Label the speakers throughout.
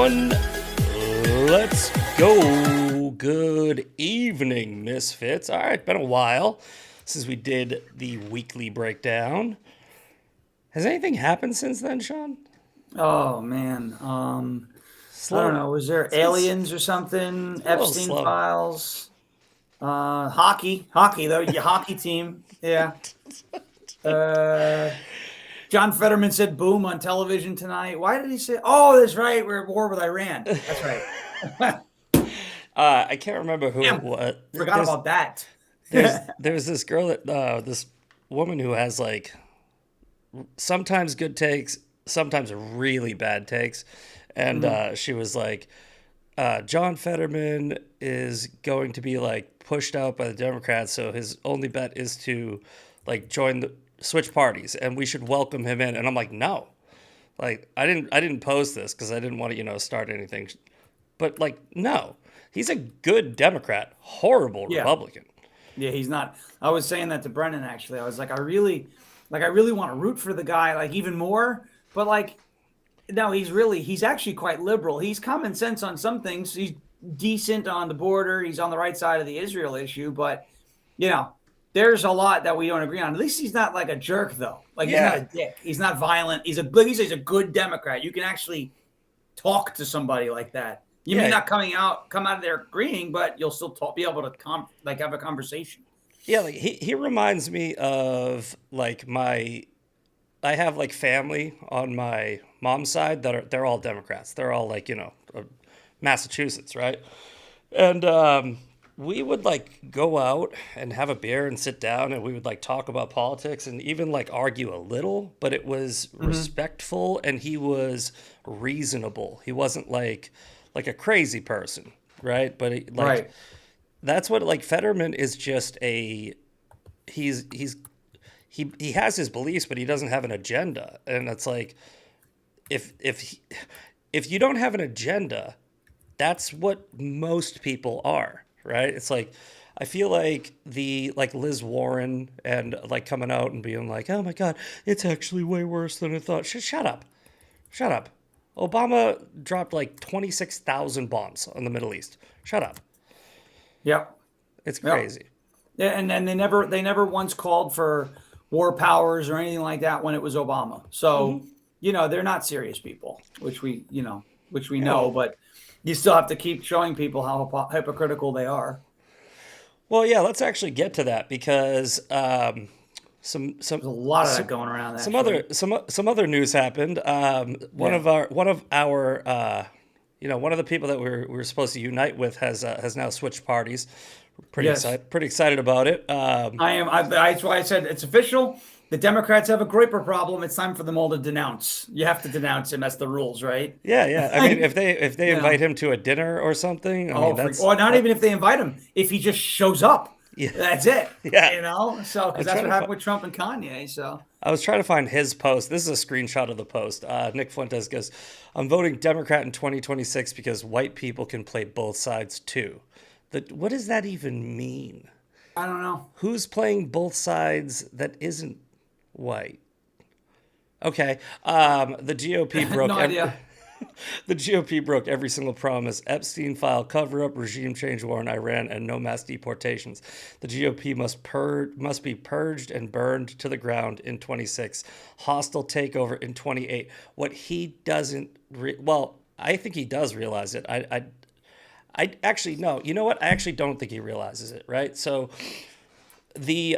Speaker 1: everyone. Let's go. Good evening, Misfits. All right, been a while since we did the weekly breakdown. Has anything happened since then, Sean?
Speaker 2: Oh man. I don't
Speaker 1: Slow.
Speaker 2: know. Was there
Speaker 1: It's
Speaker 2: aliens or something?
Speaker 1: a little
Speaker 2: Epstein
Speaker 1: slow.
Speaker 2: files? Hockey though. Your hockey team. Yeah. Uh, John Fetterman said "boom" on television tonight. Why did he say? Oh, that's right. We're at war with Iran. That's right.
Speaker 1: I can't remember who it
Speaker 2: Damn,
Speaker 1: was.
Speaker 2: forgot about that.
Speaker 1: There's this girl that this woman who has like sometimes good takes, sometimes really bad takes, and
Speaker 2: Mhm.
Speaker 1: she was like, John Fetterman is going to be like pushed out by the Democrats, so his only bet is to like join the switch parties, and we should welcome him in. And I'm like, no, like I didn't post this because I didn't want to start anything, but like no, he's a good Democrat, horrible
Speaker 2: Yeah.
Speaker 1: Republican.
Speaker 2: Yeah, he's not. I was saying that to Brennan actually. I was like, I really want to root for the guy, like even more. But like, no, he's actually quite liberal. He's common sense on some things. He's decent on the border. He's on the right side of the Israel issue. But you know, there's a lot that we don't agree on. At least he's not like a jerk, though. Like he's not
Speaker 1: Yeah,
Speaker 2: a dick. He's not violent. He's a good Democrat. You can actually talk to somebody like that. You may
Speaker 1: yeah,
Speaker 2: not come out of there agreeing, but you'll still be able to have a conversation.
Speaker 1: yeah. Like he reminds me of like my I have like family on my mom's side that they're all Democrats. They're all like Massachusetts, right? And we would like go out and have a beer and sit down, and we would like talk about politics and even like argue a little, but it was
Speaker 2: Mm-hmm.
Speaker 1: respectful and he was reasonable. He wasn't like a crazy person, right? But like
Speaker 2: Right.
Speaker 1: that's what like Fetterman is just a he's he has his beliefs, but he doesn't have an agenda. And it's like if you don't have an agenda, that's what most people are, right? It's like I feel like the like Liz Warren and like coming out and being like, "Oh my God, it's actually way worse than I thought." Shut up, shut up. Obama dropped like 26,000 bombs on the Middle East. Shut up.
Speaker 2: Yep.
Speaker 1: It's
Speaker 2: Yep.
Speaker 1: crazy.
Speaker 2: Yeah, and they never once called for war powers or anything like that when it was Obama. So, they're not serious people, which we
Speaker 1: Yeah.
Speaker 2: know, but you still have to keep showing people how hypocritical they are.
Speaker 1: Well, yeah. Let's actually get to that because some some
Speaker 2: There's a lot of that
Speaker 1: some
Speaker 2: going around
Speaker 1: some other
Speaker 2: actually.
Speaker 1: some other news happened.
Speaker 2: Yeah.
Speaker 1: One of our one of the people that we were supposed to unite with has now switched parties. We're
Speaker 2: Yes.
Speaker 1: pretty excited about it.
Speaker 2: That's why I said it's official. The Democrats have a Groyper problem. It's time for them all to denounce. You have to denounce him. That's the rules, right?
Speaker 1: Yeah, yeah. I mean,
Speaker 2: Like,
Speaker 1: if they
Speaker 2: you
Speaker 1: invite
Speaker 2: know,
Speaker 1: him to a dinner or something, I mean
Speaker 2: or not
Speaker 1: that
Speaker 2: even if they invite him, if he just shows up,
Speaker 1: yeah
Speaker 2: that's it.
Speaker 1: yeah.
Speaker 2: So
Speaker 1: I
Speaker 2: because
Speaker 1: was
Speaker 2: that's
Speaker 1: trying
Speaker 2: what
Speaker 1: to
Speaker 2: happened
Speaker 1: find.
Speaker 2: with Trump and Kanye. So
Speaker 1: I was trying to find his post. This is a screenshot of the post. Nick Fuentes goes, "I'm voting Democrat in 2026 because white people can play both sides too." What does that even mean?
Speaker 2: I don't know.
Speaker 1: Who's playing both sides that isn't white? Okay. The GOP broke
Speaker 2: No idea.
Speaker 1: the GOP broke every single promise. Epstein file cover up, regime change war in Iran, and no mass deportations. The GOP must be purged and burned to the ground in 26. Hostile takeover in 28. What he doesn't well, I think he does realize it. I actually no. You know what? I actually don't think he realizes it. Right. So the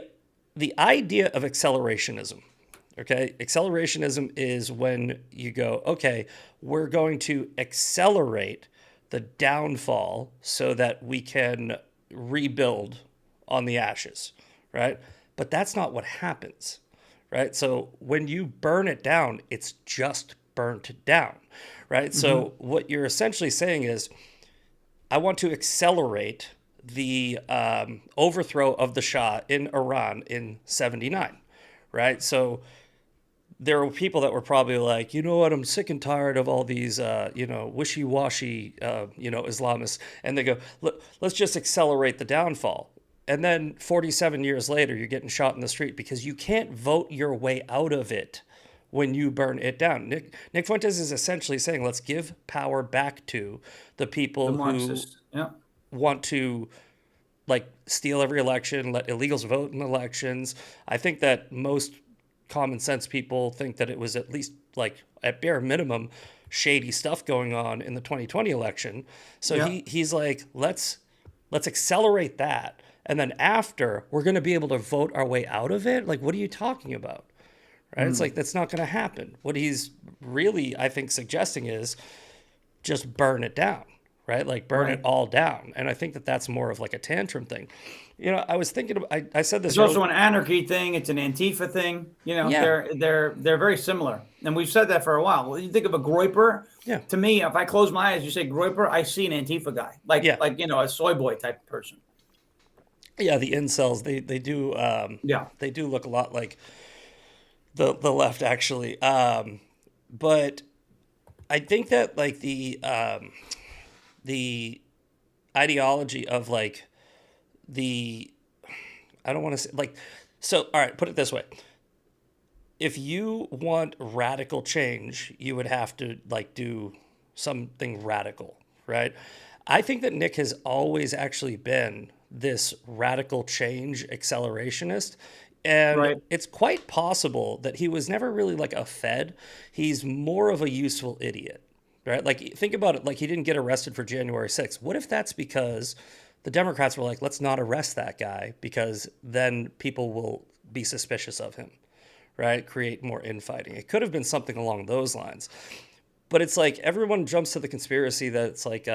Speaker 1: the idea of accelerationism. Okay, accelerationism is when you go, okay, we're going to accelerate the downfall so that we can rebuild on the ashes, right? But that's not what happens, right? So when you burn it down, it's just burnt down, right?
Speaker 2: Hmm.
Speaker 1: So what you're essentially saying is, I want to accelerate the overthrow of the Shah in Iran in 79, right? So there were people that were probably like, you know what, I'm sick and tired of all these, wishy-washy, Islamists. And they go, look, let's just accelerate the downfall. And then 47 years later, you're getting shot in the street because you can't vote your way out of it when you burn it down. Nick Fuentes is essentially saying, let's give power back to the
Speaker 2: The
Speaker 1: people who
Speaker 2: Marxists. Yeah.
Speaker 1: want to like steal every election, let illegals vote in elections. I think that most common sense people think that it was at least like at bare minimum shady stuff going on in the 2020 election. So
Speaker 2: Yeah.
Speaker 1: he's like, let's accelerate that. And then after, we're going to be able to vote our way out of it. Like, what are you talking about? Right? It's like, that's not going to happen. What he's really, I think, suggesting is just burn it down, right? Like burn it all down. And I think that that's more of like a tantrum thing. You know, I was thinking, I said this
Speaker 2: It's also an anarchy thing. It's an Antifa thing. You know,
Speaker 1: Yeah.
Speaker 2: they're very similar, and we've said that for a while. When you think of a Groyper,
Speaker 1: Yeah.
Speaker 2: to me, if I close my eyes, you say Groyper, I see an Antifa guy,
Speaker 1: Yeah.
Speaker 2: like you know, a soy boy type of person.
Speaker 1: Yeah, the incels,
Speaker 2: Yeah,
Speaker 1: they do look a lot like the left actually. But I think that like the ideology of like the I don't want to say like so all right, put it this way. If you want radical change, you would have to like do something radical, right? I think that Nick has always actually been this radical change accelerationist. And
Speaker 2: right.
Speaker 1: it's quite possible that he was never really like a Fed. He's more of a useful idiot, right? Like, think about it. Like, he didn't get arrested for January 6th. What if that's because the Democrats were like, let's not arrest that guy because then people will be suspicious of him, right? Create more infighting. It could have been something along those lines. But it's like everyone jumps to the conspiracy that it's like,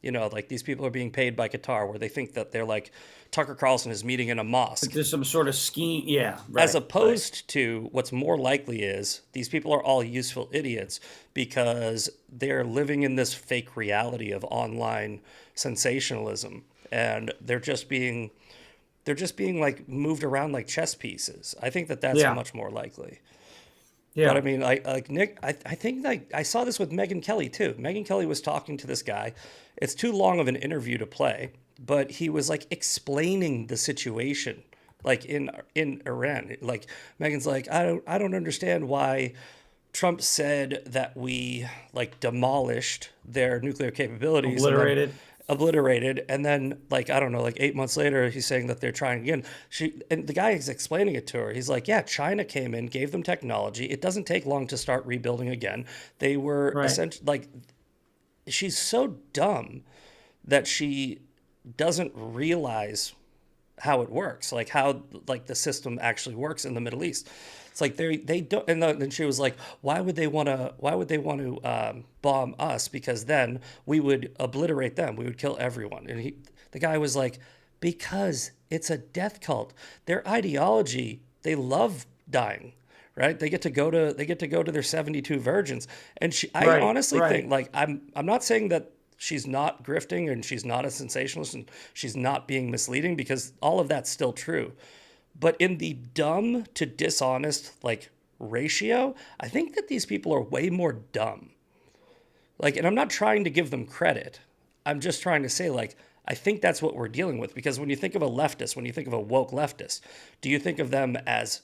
Speaker 1: you know, like these people are being paid by Qatar, where they think that they're like Tucker Carlson is meeting in a mosque.
Speaker 2: There's some sort of scheme. Yeah, right.
Speaker 1: As opposed to what's more likely is these people are all useful idiots because they're living in this fake reality of online sensationalism, and they're just being like moved around like chess pieces. I think that that's
Speaker 2: Yeah,
Speaker 1: much more likely. But I
Speaker 2: yeah.
Speaker 1: mean, like Nick, I think like I saw this with Megyn Kelly too. Megyn Kelly was talking to this guy. It's too long of an interview to play, but he was like explaining the situation, like in Iran. Like Megan's like, I don't understand why Trump said that we like demolished their nuclear capabilities and then
Speaker 2: Obliterated.
Speaker 1: obliterated, and then like I don't know, like 8 months later he's saying that they're trying again. And the guy is explaining it to her. He's like, yeah, China came in, gave them technology. It doesn't take long to start rebuilding again. They were
Speaker 2: Right.
Speaker 1: essentially like, she's so dumb that she doesn't realize how it works, like how like the system actually works in the Middle East. It's like they don't. And then she was like, why would they want to? Why would they want to bomb us? Because then we would obliterate them. We would kill everyone. And the guy was like, because it's a death cult. Their ideology, they love dying. Right? They get to go to their 72 virgins. And I
Speaker 2: Right.
Speaker 1: honestly
Speaker 2: Right.
Speaker 1: think like I'm not saying that she's not grifting and she's not a sensationalist and she's not being misleading, because all of that's still true. But in the dumb to dishonest like ratio, I think that these people are way more dumb. Like, and I'm not trying to give them credit. I'm just trying to say, like, I think that's what we're dealing with. Because when you think of a leftist, when you think of a woke leftist, do you think of them as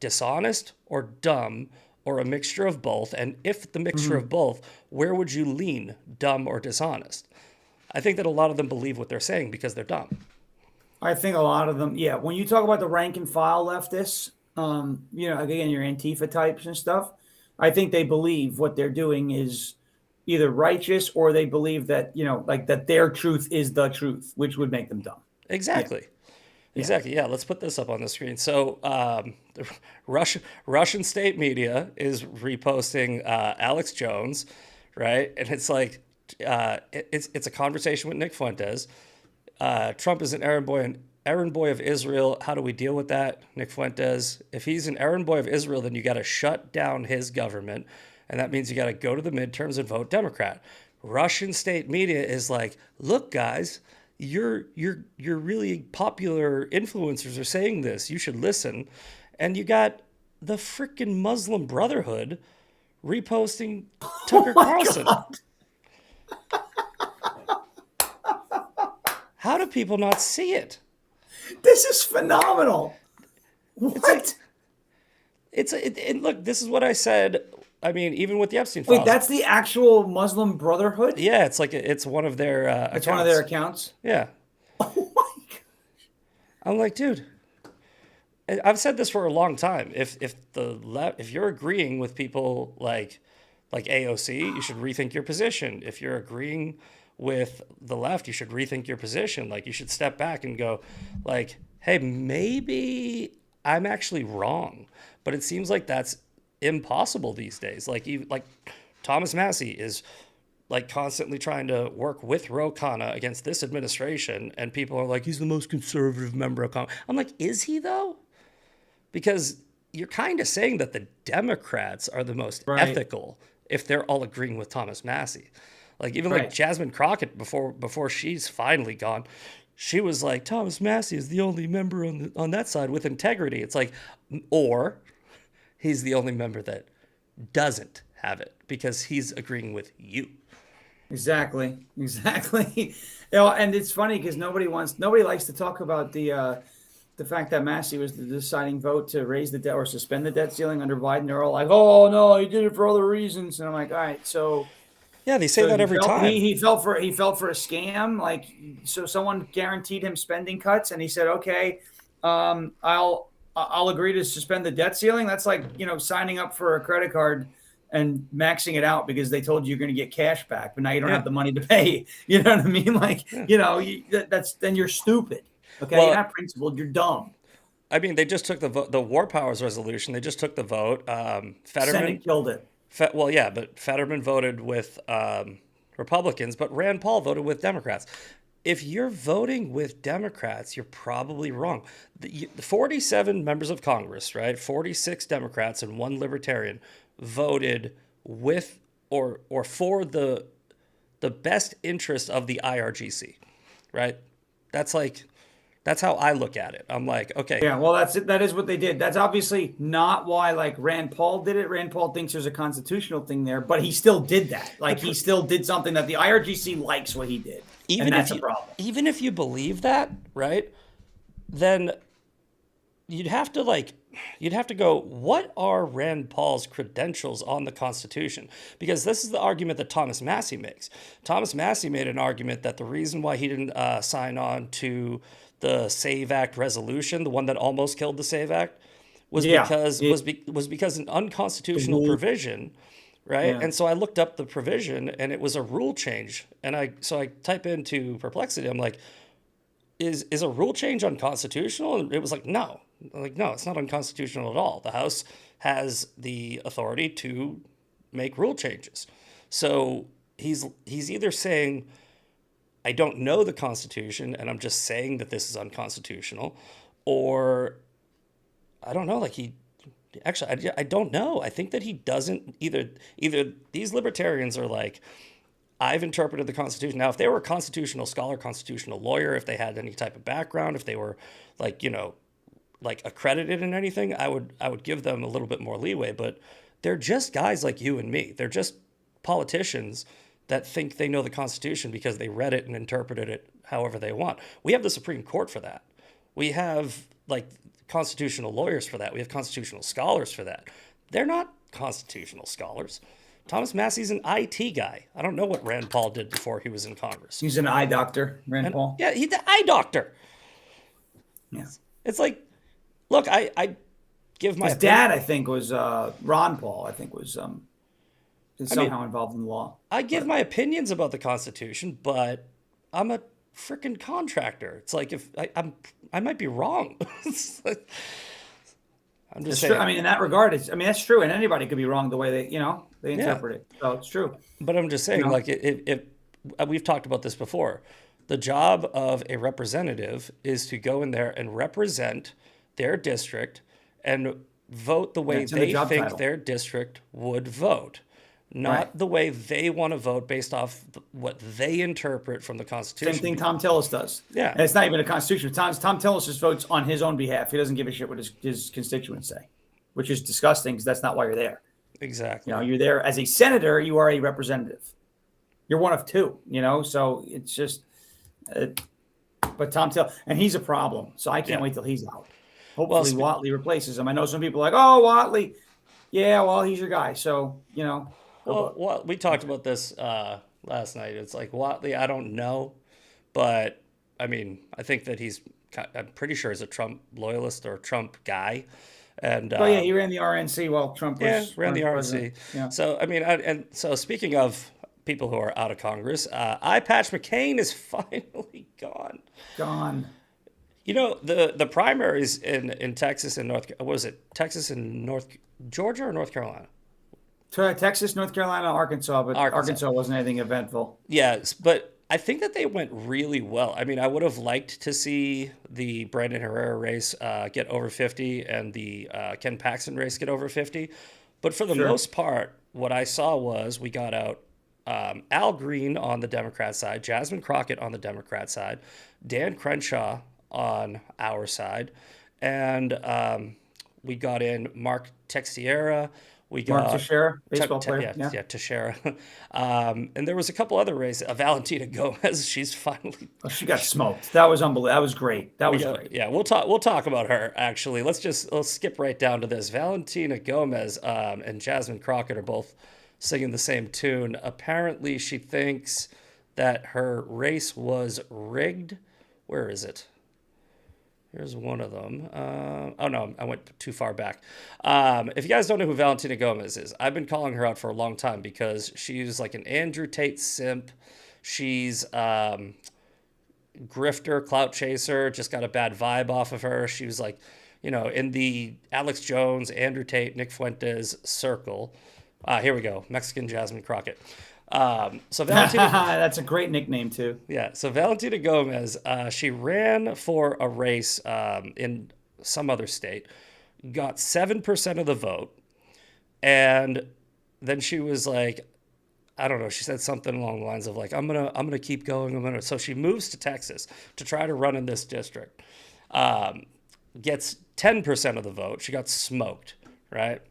Speaker 1: dishonest or dumb or a mixture of both? And if the mixture of both, where would you lean, dumb or dishonest? I think that a lot of them believe what they're saying because they're dumb.
Speaker 2: I think a lot of them, yeah. When you talk about the rank and file leftists, you know, again, your Antifa types and stuff, I think they believe what they're doing is either righteous, or they believe that, you know, like that their truth is the truth, which would make them dumb. Yeah,
Speaker 1: Exactly.
Speaker 2: yeah.
Speaker 1: Exactly. Yeah. Let's put this up on the screen. So, the Russian state media is reposting Alex Jones, right? And it's like it's a conversation with Nick Fuentes. Trump is an errand boy of Israel. How do we deal with that, Nick Fuentes? If he's an errand boy of Israel, then you got to shut down his government, and that means you got to go to the midterms and vote Democrat. Russian state media is like, look, guys, you're really popular influencers are saying this. You should listen. And you got the freaking Muslim Brotherhood reposting Tucker Carlson. How do people not see it?
Speaker 2: This is phenomenal.
Speaker 1: It's
Speaker 2: What?
Speaker 1: And look, this is what I said. I mean, even with the Epstein
Speaker 2: Wait,
Speaker 1: files.
Speaker 2: that's the actual Muslim Brotherhood?
Speaker 1: Yeah, it's like it's one of their
Speaker 2: It's
Speaker 1: accounts.
Speaker 2: one of their accounts?
Speaker 1: Yeah.
Speaker 2: Oh my God.
Speaker 1: I'm like, dude, I've said this for a long time. If you're agreeing with people like AOC, you should rethink your position. If you're agreeing with the left, you should rethink your position. Like, you should step back and go, like, hey, maybe I'm actually wrong. But it seems like that's impossible these days. Like Thomas Massey is like constantly trying to work with Ro Khanna against this administration, and people are like, he's the most conservative member of Congress. I'm like, is he though? Because you're kind of saying that the Democrats are the most ethical if they're all agreeing with Thomas Massey. Like, even like Jasmine Crockett, before she's finally gone, she was like, Thomas Massey is the only member on that side with integrity. It's like, or he's the only member that doesn't have it because he's agreeing with you.
Speaker 2: Exactly. And it's funny because nobody likes to talk about the fact that Massey was the deciding vote to raise the debt or suspend the debt ceiling under Biden. They're all like, "Oh no, he did it for other reasons." And I'm like, "All right, so
Speaker 1: yeah, they say that every time."
Speaker 2: He fell for a scam. Like, so someone guaranteed him spending cuts, and he said, "Okay, I'll agree to suspend the debt ceiling." That's like, signing up for a credit card and maxing it out because they told you you're going to get cash back, but now you don't have the money to pay. You know what I mean? Like, then you're stupid. Okay, you're not principled. You're dumb.
Speaker 1: I mean, they just took the War Powers resolution. They just took the vote. Fetterman
Speaker 2: Senate killed it.
Speaker 1: But Fetterman voted with Republicans, but Rand Paul voted with Democrats. If you're voting with Democrats, you're probably wrong. The 47 members of Congress, right? 46 Democrats and 1 Libertarian voted with or for the best interest of the IRGC, right? That's how I look at it. I'm like, okay.
Speaker 2: Yeah, well, that's it. That is what they did. That's obviously not why, like, Rand Paul did it. Rand Paul thinks there's a constitutional thing there, but he still did that. Like, he still did something that the IRGC likes what he did. And that's a problem.
Speaker 1: Even if you believe that, right, then you'd have to go, what are Rand Paul's credentials on the Constitution? Because this is the argument that Thomas Massey makes. Thomas Massey made an argument that the reason why he didn't sign on to the SAVE Act resolution, the one that almost killed the SAVE Act, was because an unconstitutional provision, right? Yeah. And so I looked up the provision, and it was a rule change. And I type into Perplexity. I'm like, is a rule change unconstitutional? And it was like, no. I'm like, no, it's not unconstitutional at all. The House has the authority to make rule changes. So he's either saying, I don't know the Constitution, and I'm just saying that this is unconstitutional, or I don't know. Like, I don't know. I think that he doesn't either. These libertarians are like, I've interpreted the Constitution. Now, if they were a constitutional scholar, constitutional lawyer, if they had any type of background, if they were like accredited in anything, I would give them a little bit more leeway. But they're just guys like you and me. They're just politicians that think they know the Constitution because they read it and interpreted it however they want. We have the Supreme Court for that. We have like constitutional lawyers for that. We have constitutional scholars for that. They're not constitutional scholars. Thomas Massey's an IT guy. I don't know what Rand Paul did before he was in Congress.
Speaker 2: He's an eye doctor, Paul.
Speaker 1: Yeah, he's an eye doctor.
Speaker 2: Yeah.
Speaker 1: It's like, look, I give my
Speaker 2: his dad, I think, was Ron Paul, I think was somehow involved in the law.
Speaker 1: I give my opinions about the Constitution, but I'm a freaking contractor. It's like, if I might be wrong. I'm just saying.
Speaker 2: True. I mean, in that regard, that's true, and anybody could be wrong the way they interpret it. So it's true.
Speaker 1: But I'm just saying, like, if we've talked about this before, the job of a representative is to go in there and represent their district and vote the way they think their district would vote. Not the way they want to vote based off what they interpret from the Constitution.
Speaker 2: Same thing Tom Tillis does.
Speaker 1: Yeah.
Speaker 2: And it's not even a Constitution. Tom Tillis just votes on his own behalf. He doesn't give a shit what his constituents say, which is disgusting because that's not why you're there.
Speaker 1: Exactly.
Speaker 2: You're there as a senator. You are a representative. You're one of two, so it's just but Tom Tillis, and he's a problem. So I can't wait till he's out. hopefully Whatley replaces him. I know some people are like, oh, Whatley. Yeah, well, he's your guy. So, go
Speaker 1: Well, we talked about this last night. It's like Whatley, I don't know, but I mean, I think that I'm pretty sure he's a Trump loyalist or Trump guy. And
Speaker 2: oh yeah, he ran the RNC while Trump was
Speaker 1: ran the RNC.
Speaker 2: president. Yeah.
Speaker 1: So I mean, and so speaking of people who are out of Congress, I Patch McCain is finally gone.
Speaker 2: Gone.
Speaker 1: You know, the primaries in Texas and Texas and Georgia or North Carolina?
Speaker 2: Texas, North Carolina, Arkansas, but Arkansas wasn't anything eventful.
Speaker 1: Yes, but I think that they went really well. I mean, I would have liked to see the Brandon Herrera race get over 50 and the Ken Paxton race get over 50. But for the most part, what I saw was we got out Al Green on the Democrat side, Jasmine Crockett on the Democrat side, Dan Crenshaw on our side, and we got in Mark Teixeira. We got
Speaker 2: Mark Teixeira, baseball player.
Speaker 1: Yeah, Teixeira. And there was a couple other races. Valentina Gomez, she's finally.
Speaker 2: Oh, she got smoked. That was unbelievable. That was great. That was great.
Speaker 1: Yeah, we'll talk about her actually. Let's skip right down to this. Valentina Gomez and Jasmine Crockett are both singing the same tune. Apparently, she thinks that her race was rigged. Where is it? Here's one of them. Oh, no, I went too far back. If you guys don't know who Valentina Gomez is, I've been calling her out for a long time because she's like an Andrew Tate simp. She's grifter, clout chaser, just got a bad vibe off of her. She was like, in the Alex Jones, Andrew Tate, Nick Fuentes circle. Here we go. Mexican Jasmine Crockett. So Valentina,
Speaker 2: that's a great nickname too.
Speaker 1: Yeah. So Valentina Gomez, she ran for a race in some other state, got 7% of the vote, and then she was like, I don't know. She said something along the lines of like, I'm gonna keep going. So she moves to Texas to try to run in this district. Gets 10% of the vote. She got smoked, right?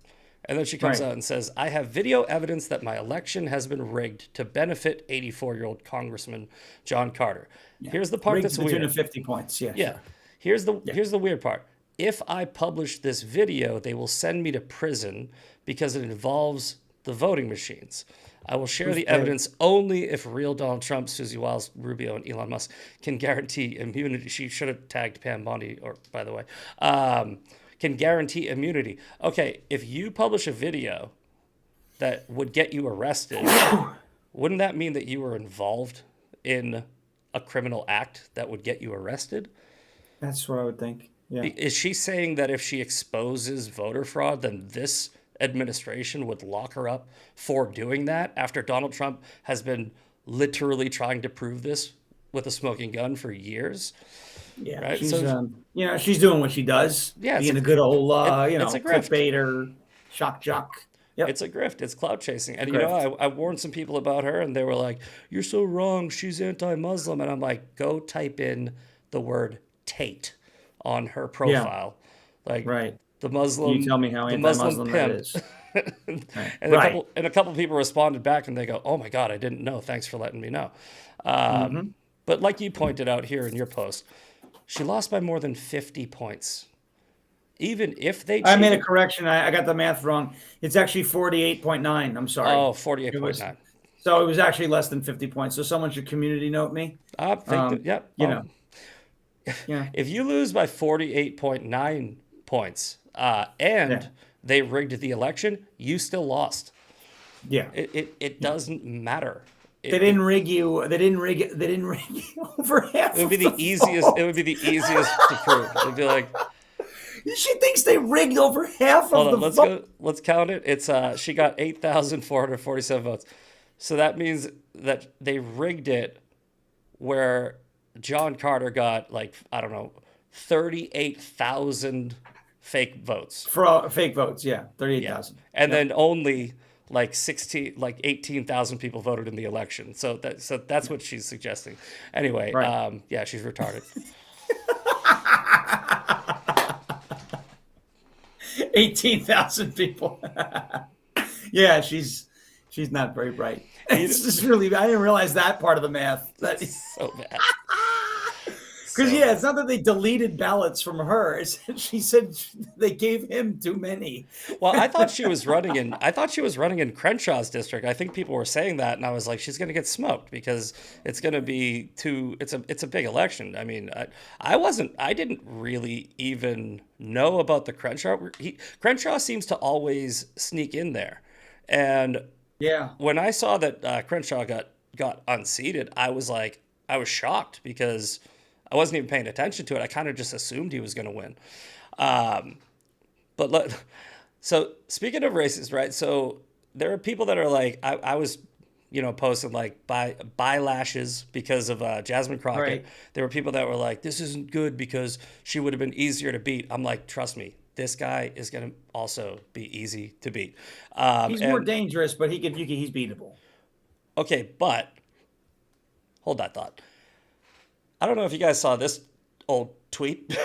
Speaker 1: And then she comes out and says, I have video evidence that my election has been rigged to benefit 84-year-old Congressman John Carter. Yeah. Here's the part
Speaker 2: rigged
Speaker 1: that's
Speaker 2: to the
Speaker 1: weird.
Speaker 2: tune of 50 points. Yeah.
Speaker 1: Yeah. Here's the weird part. If I publish this video, they will send me to prison because it involves the voting machines. I will share the evidence only if real Donald Trump, Susie Wiles, Rubio, and Elon Musk can guarantee immunity. She should have tagged Pam Bondi, by the way. Can guarantee immunity. Okay, if you publish a video that would get you arrested, wouldn't that mean that you were involved in a criminal act that would get you arrested?
Speaker 2: That's what I would think. Yeah.
Speaker 1: Is she saying that if she exposes voter fraud, then this administration would lock her up for doing that after Donald Trump has been literally trying to prove this with a smoking gun for years?
Speaker 2: Yeah,
Speaker 1: right?
Speaker 2: She's she's doing what she does.
Speaker 1: Yeah,
Speaker 2: being a good old
Speaker 1: it's a grift.
Speaker 2: clickbaiter, shock jock. Yep.
Speaker 1: It's a grift. It's cloud chasing. And I warned some people about her, and they were like, "You're so wrong. She's anti-Muslim." And I'm like, "Go type in the word Tate on her profile, the Muslim."
Speaker 2: You tell me how anti-Muslim that is.
Speaker 1: And a couple people responded back, and they go, "Oh my God, I didn't know. Thanks for letting me know." But like you pointed out here in your post, she lost by more than 50 points. Even if they cheated,
Speaker 2: I made a correction. I got the math wrong. It's actually 48.9. I'm sorry.
Speaker 1: Oh, 48.9.
Speaker 2: So it was actually less than 50 points. So someone should community note me.
Speaker 1: Yep.
Speaker 2: Yeah.
Speaker 1: If you lose by 48.9 points they rigged the election, you still lost.
Speaker 2: Yeah.
Speaker 1: It doesn't matter.
Speaker 2: They didn't rig you. They didn't rig you over half.
Speaker 1: It would be the easiest. It would be the easiest to prove. It'd be like,
Speaker 2: she thinks they rigged over half of the vote.
Speaker 1: Let's count it. It's she got 8,447 votes. So that means that they rigged it where John Carter got 38,000 fake votes.
Speaker 2: For fake votes, 38,000.
Speaker 1: Yeah. And then only 18,000 people voted in the election. So that's what she's suggesting. Anyway, she's retarded.
Speaker 2: 18,000 people. Yeah, she's not very bright. It's just really, I didn't realize that part of the math.
Speaker 1: That's so bad.
Speaker 2: Because yeah, it's not that they deleted ballots from her. It's, she said they gave him too many.
Speaker 1: Well, I thought she was running in Crenshaw's district. I think people were saying that, and I was like, she's going to get smoked because it's going to be it's a big election. I mean, I didn't really even know about the Crenshaw. Crenshaw seems to always sneak in there, and
Speaker 2: Yeah.
Speaker 1: when I saw that Crenshaw got unseated, I was shocked because I wasn't even paying attention to it. I kind of just assumed he was going to win. So speaking of races, right? So there are people that are like, I was, posting like buy lashes because of Jasmine Crockett.
Speaker 2: Right.
Speaker 1: There were people that were like, this isn't good because she would have been easier to beat. I'm like, trust me, this guy is going to also be easy to beat.
Speaker 2: He's more dangerous, but he's beatable.
Speaker 1: Okay, but hold that thought. I don't know if you guys saw this old tweet,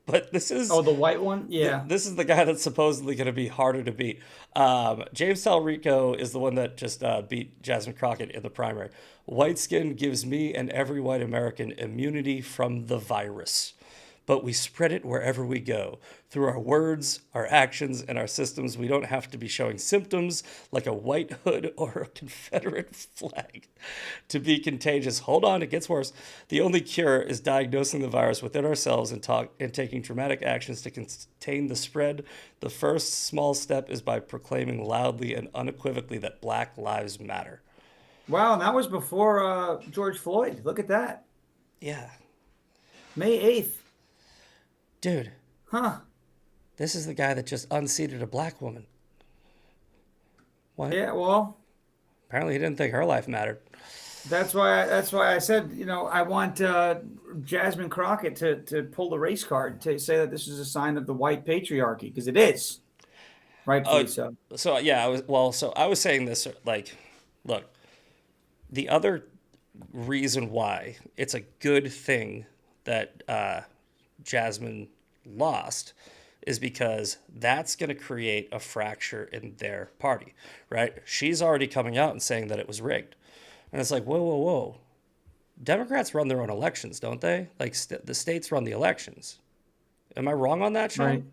Speaker 1: but this is...
Speaker 2: Oh, the white one? Yeah.
Speaker 1: This is the guy that's supposedly going to be harder to beat. James Talrico is the one that just beat Jasmine Crockett in the primary. White skin gives me and every white American immunity from the virus. But we spread it wherever we go. Through our words, our actions, and our systems, we don't have to be showing symptoms like a white hood or a Confederate flag to be contagious. Hold on, it gets worse. The only cure is diagnosing the virus within ourselves and taking dramatic actions to contain the spread. The first small step is by proclaiming loudly and unequivocally that Black Lives Matter.
Speaker 2: Wow, and that was before George Floyd. Look at that.
Speaker 1: Yeah.
Speaker 2: May 8th.
Speaker 1: Dude.
Speaker 2: Huh.
Speaker 1: This is the guy that just unseated a black woman. What?
Speaker 2: Yeah, well,
Speaker 1: apparently he didn't think her life mattered.
Speaker 2: That's why I said, I want Jasmine Crockett to pull the race card to say that this is a sign of the white patriarchy, because it is. Rightfully so.
Speaker 1: So yeah, I was saying this, like, look, the other reason why it's a good thing that Jasmine lost is because that's going to create a fracture in their party, right? She's already coming out and saying that it was rigged. And it's like, whoa. Democrats run their own elections, don't they? Like the states run the elections. Am I wrong on that, Shawn?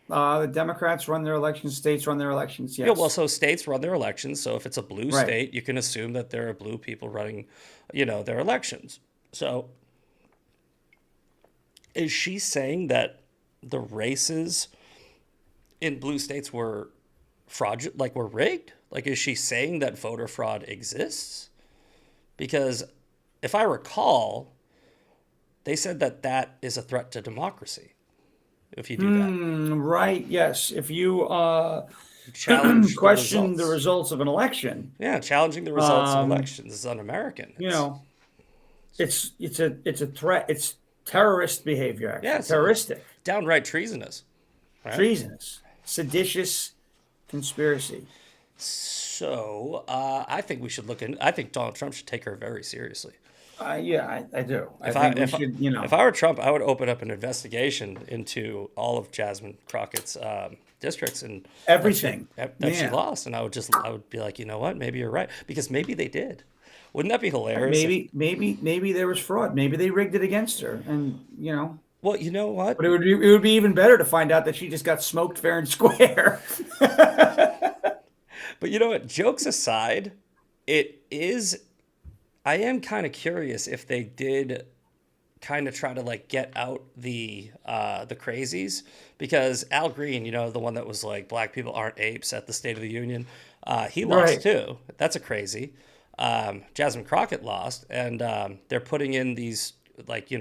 Speaker 2: Right. The Democrats run their elections, states run their elections, yes.
Speaker 1: Yeah, well, so states run their elections. So if it's a blue state, you can assume that there are blue people running, their elections. So is she saying that the races in blue states were fraudulent, like were rigged? Like, is she saying that voter fraud exists? Because if I recall, they said that is a threat to democracy if you do that.
Speaker 2: Right, yes. If you
Speaker 1: challenge
Speaker 2: question the results of an election.
Speaker 1: Yeah, challenging the results of elections is un-American.
Speaker 2: It's a threat. It's terrorist behavior, actually.
Speaker 1: Yeah,
Speaker 2: terroristic.
Speaker 1: Downright treasonous.
Speaker 2: Right? Treasonous. Seditious conspiracy.
Speaker 1: So I think we should I think Donald Trump should take her very seriously.
Speaker 2: Yeah, I do.
Speaker 1: If I were Trump, I would open up an investigation into all of Jasmine Crockett's districts and
Speaker 2: everything
Speaker 1: that she lost, and I would be like, you know what? Maybe you're right, because maybe they did. Wouldn't that be hilarious?
Speaker 2: Maybe there was fraud. Maybe they rigged it against her, and
Speaker 1: Well, you know what?
Speaker 2: But it would be even better to find out that she just got smoked fair and square.
Speaker 1: But you know what? Jokes aside, I am kind of curious if they did kind of try to like get out the crazies, because Al Green, the one that was like, black people aren't apes at the State of the Union, he lost too. That's a crazy. Jasmine Crockett lost, and they're putting in these like,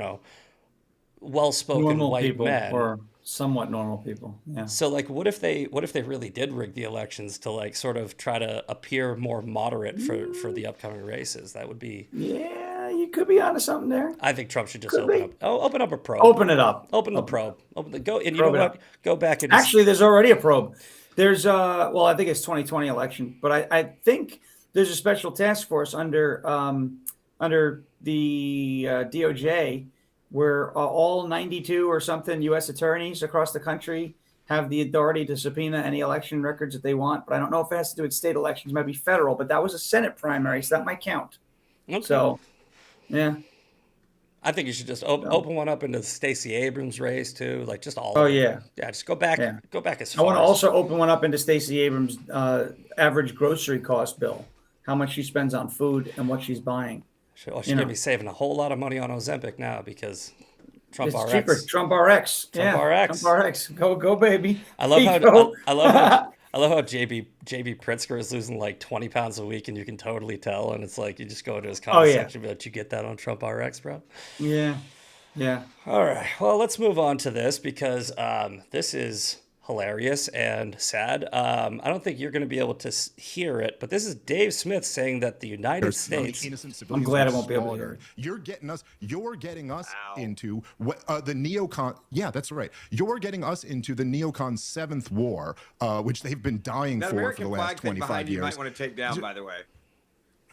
Speaker 1: well-spoken
Speaker 2: normal
Speaker 1: white
Speaker 2: people,
Speaker 1: men,
Speaker 2: or somewhat normal people. Yeah.
Speaker 1: So like, what if they really did rig the elections to like sort of try to appear more moderate for the upcoming races? That would be.
Speaker 2: Yeah, you could be onto something there.
Speaker 1: I think Trump should just open up a probe.
Speaker 2: Open it up.
Speaker 1: Open the probe. Go, and you know what? Go back and
Speaker 2: actually, there's already a probe. There's I think it's 2020 election, but I think there's a special task force under the DOJ, where all 92 or something U.S. attorneys across the country have the authority to subpoena any election records that they want. But I don't know if it has to do with state elections. It might be federal, but that was a Senate primary, so that might count.
Speaker 1: Okay.
Speaker 2: So, yeah.
Speaker 1: I think you should just
Speaker 2: So,
Speaker 1: open one up into the Stacey Abrams race too, like just all
Speaker 2: oh
Speaker 1: of them.
Speaker 2: yeah,
Speaker 1: Yeah, just
Speaker 2: yeah.
Speaker 1: go back as
Speaker 2: I want to
Speaker 1: far as.
Speaker 2: also open one up into Stacey Abrams' average grocery cost bill, how much she spends on food and what she's buying.
Speaker 1: She
Speaker 2: You
Speaker 1: gonna be
Speaker 2: know,
Speaker 1: saving a whole lot of money on Ozempic now because Trump
Speaker 2: it's cheaper.
Speaker 1: RX.
Speaker 2: Trump RX,
Speaker 1: Trump
Speaker 2: yeah, Trump
Speaker 1: RX.
Speaker 2: RX. Go, baby.
Speaker 1: I
Speaker 2: There
Speaker 1: love
Speaker 2: you
Speaker 1: how
Speaker 2: go.
Speaker 1: I love how JB Pritzker is losing like 20 pounds a week, and you can totally tell. And it's like you just go into his
Speaker 2: Oh
Speaker 1: comment
Speaker 2: yeah,
Speaker 1: section, but you get that on Trump RX, bro.
Speaker 2: yeah, yeah.
Speaker 1: All right, well, let's move on to this because this is hilarious and sad. I don't think you're going to be able to hear it, but this is Dave Smith saying that the United States.
Speaker 3: Innocent
Speaker 2: I'm
Speaker 3: civilians
Speaker 2: glad
Speaker 3: are
Speaker 2: I won't be able to hear
Speaker 3: slaughtered.
Speaker 2: it.
Speaker 3: You're getting us into what the neocon. Yeah, that's right. You're getting us into the neocon seventh war, which they've been dying
Speaker 4: That
Speaker 3: for
Speaker 4: American
Speaker 3: the
Speaker 4: flag
Speaker 3: last
Speaker 4: thing
Speaker 3: 25
Speaker 4: behind you
Speaker 3: years.
Speaker 4: might want to take down, by the way.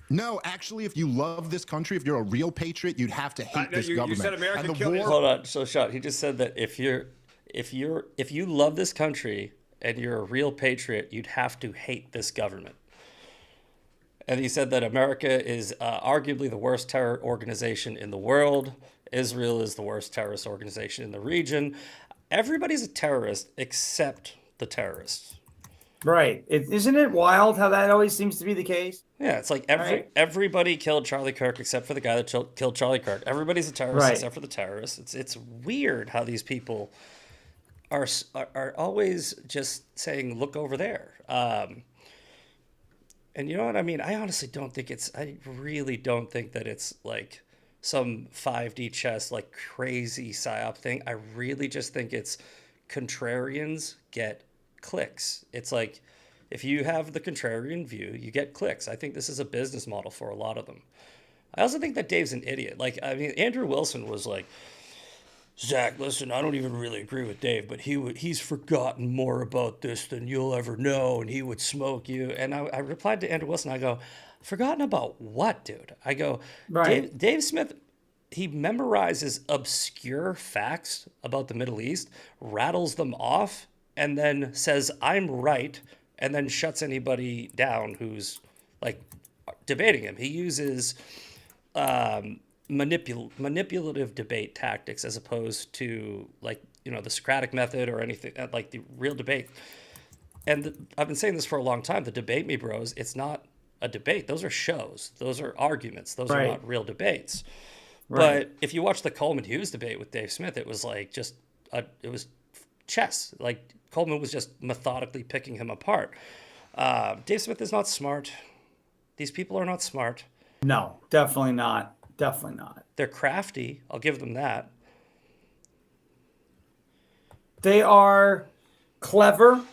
Speaker 3: No, actually, if you love this country, if you're a real patriot, you'd have to hate
Speaker 4: No,
Speaker 3: this
Speaker 4: you
Speaker 3: government.
Speaker 4: said America
Speaker 3: and the
Speaker 4: killed
Speaker 3: war.
Speaker 1: Hold on, so Sean, he just said that if you love this country and you're a real patriot, you'd have to hate this government. And he said that America is arguably the worst terror organization in the world. Israel is the worst terrorist organization in the region. Everybody's a terrorist except the terrorists.
Speaker 2: Right. Isn't it wild how that always seems to be the case?
Speaker 1: Yeah, it's like
Speaker 2: Right.
Speaker 1: everybody killed Charlie Kirk except for the guy that killed Charlie Kirk. Everybody's a terrorist
Speaker 2: Right.
Speaker 1: except for the terrorists. It's weird how these people are always just saying, "Look over there." And you know what I mean? I honestly don't think it's. I really don't think that it's like some 5D chess like crazy psyop thing. I really just think it's contrarians get clicks. It's like if you have the contrarian view, you get clicks. I think this is a business model for a lot of them. I also think that Dave's an idiot. Like, I mean, Andrew Wilson was like, Zach, listen, I don't even really agree with Dave, but he's forgotten more about this than you'll ever know, and he would smoke you. And I replied to Andrew Wilson, I go, forgotten about what, dude? I go,
Speaker 2: Right.
Speaker 1: Dave Smith, he memorizes obscure facts about the Middle East, rattles them off, and then says, I'm right, and then shuts anybody down who's like debating him. He uses manipulative debate tactics as opposed to like the Socratic method or anything like the real debate. And I've been saying this for a long time. The Debate Me Bros, it's not a debate. Those are shows. Those are arguments. Those are
Speaker 2: Right.
Speaker 1: not real debates.
Speaker 2: Right.
Speaker 1: But if you watch the Coleman Hughes debate with Dave Smith, it was like it was chess. Like Coleman was just methodically picking him apart. Dave Smith is not smart. These people are not smart.
Speaker 2: No, definitely not. Definitely not.
Speaker 1: They're crafty. I'll give them that.
Speaker 2: They are clever,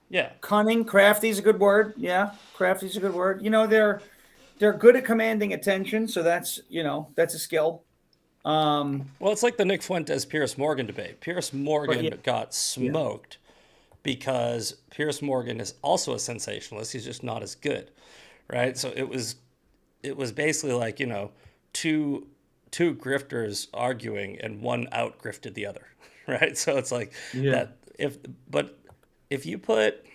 Speaker 1: Yeah.
Speaker 2: cunning. Crafty is a good word. Yeah, crafty is a good word. They're good at commanding attention, so that's a skill.
Speaker 1: Well, it's like the Nick Fuentes Pierce Morgan debate. Pierce Morgan got smoked because Pierce Morgan is also a sensationalist. He's just not as good, right? So it was basically like two grifters arguing and one out grifted the other, right? So it's like that. If you put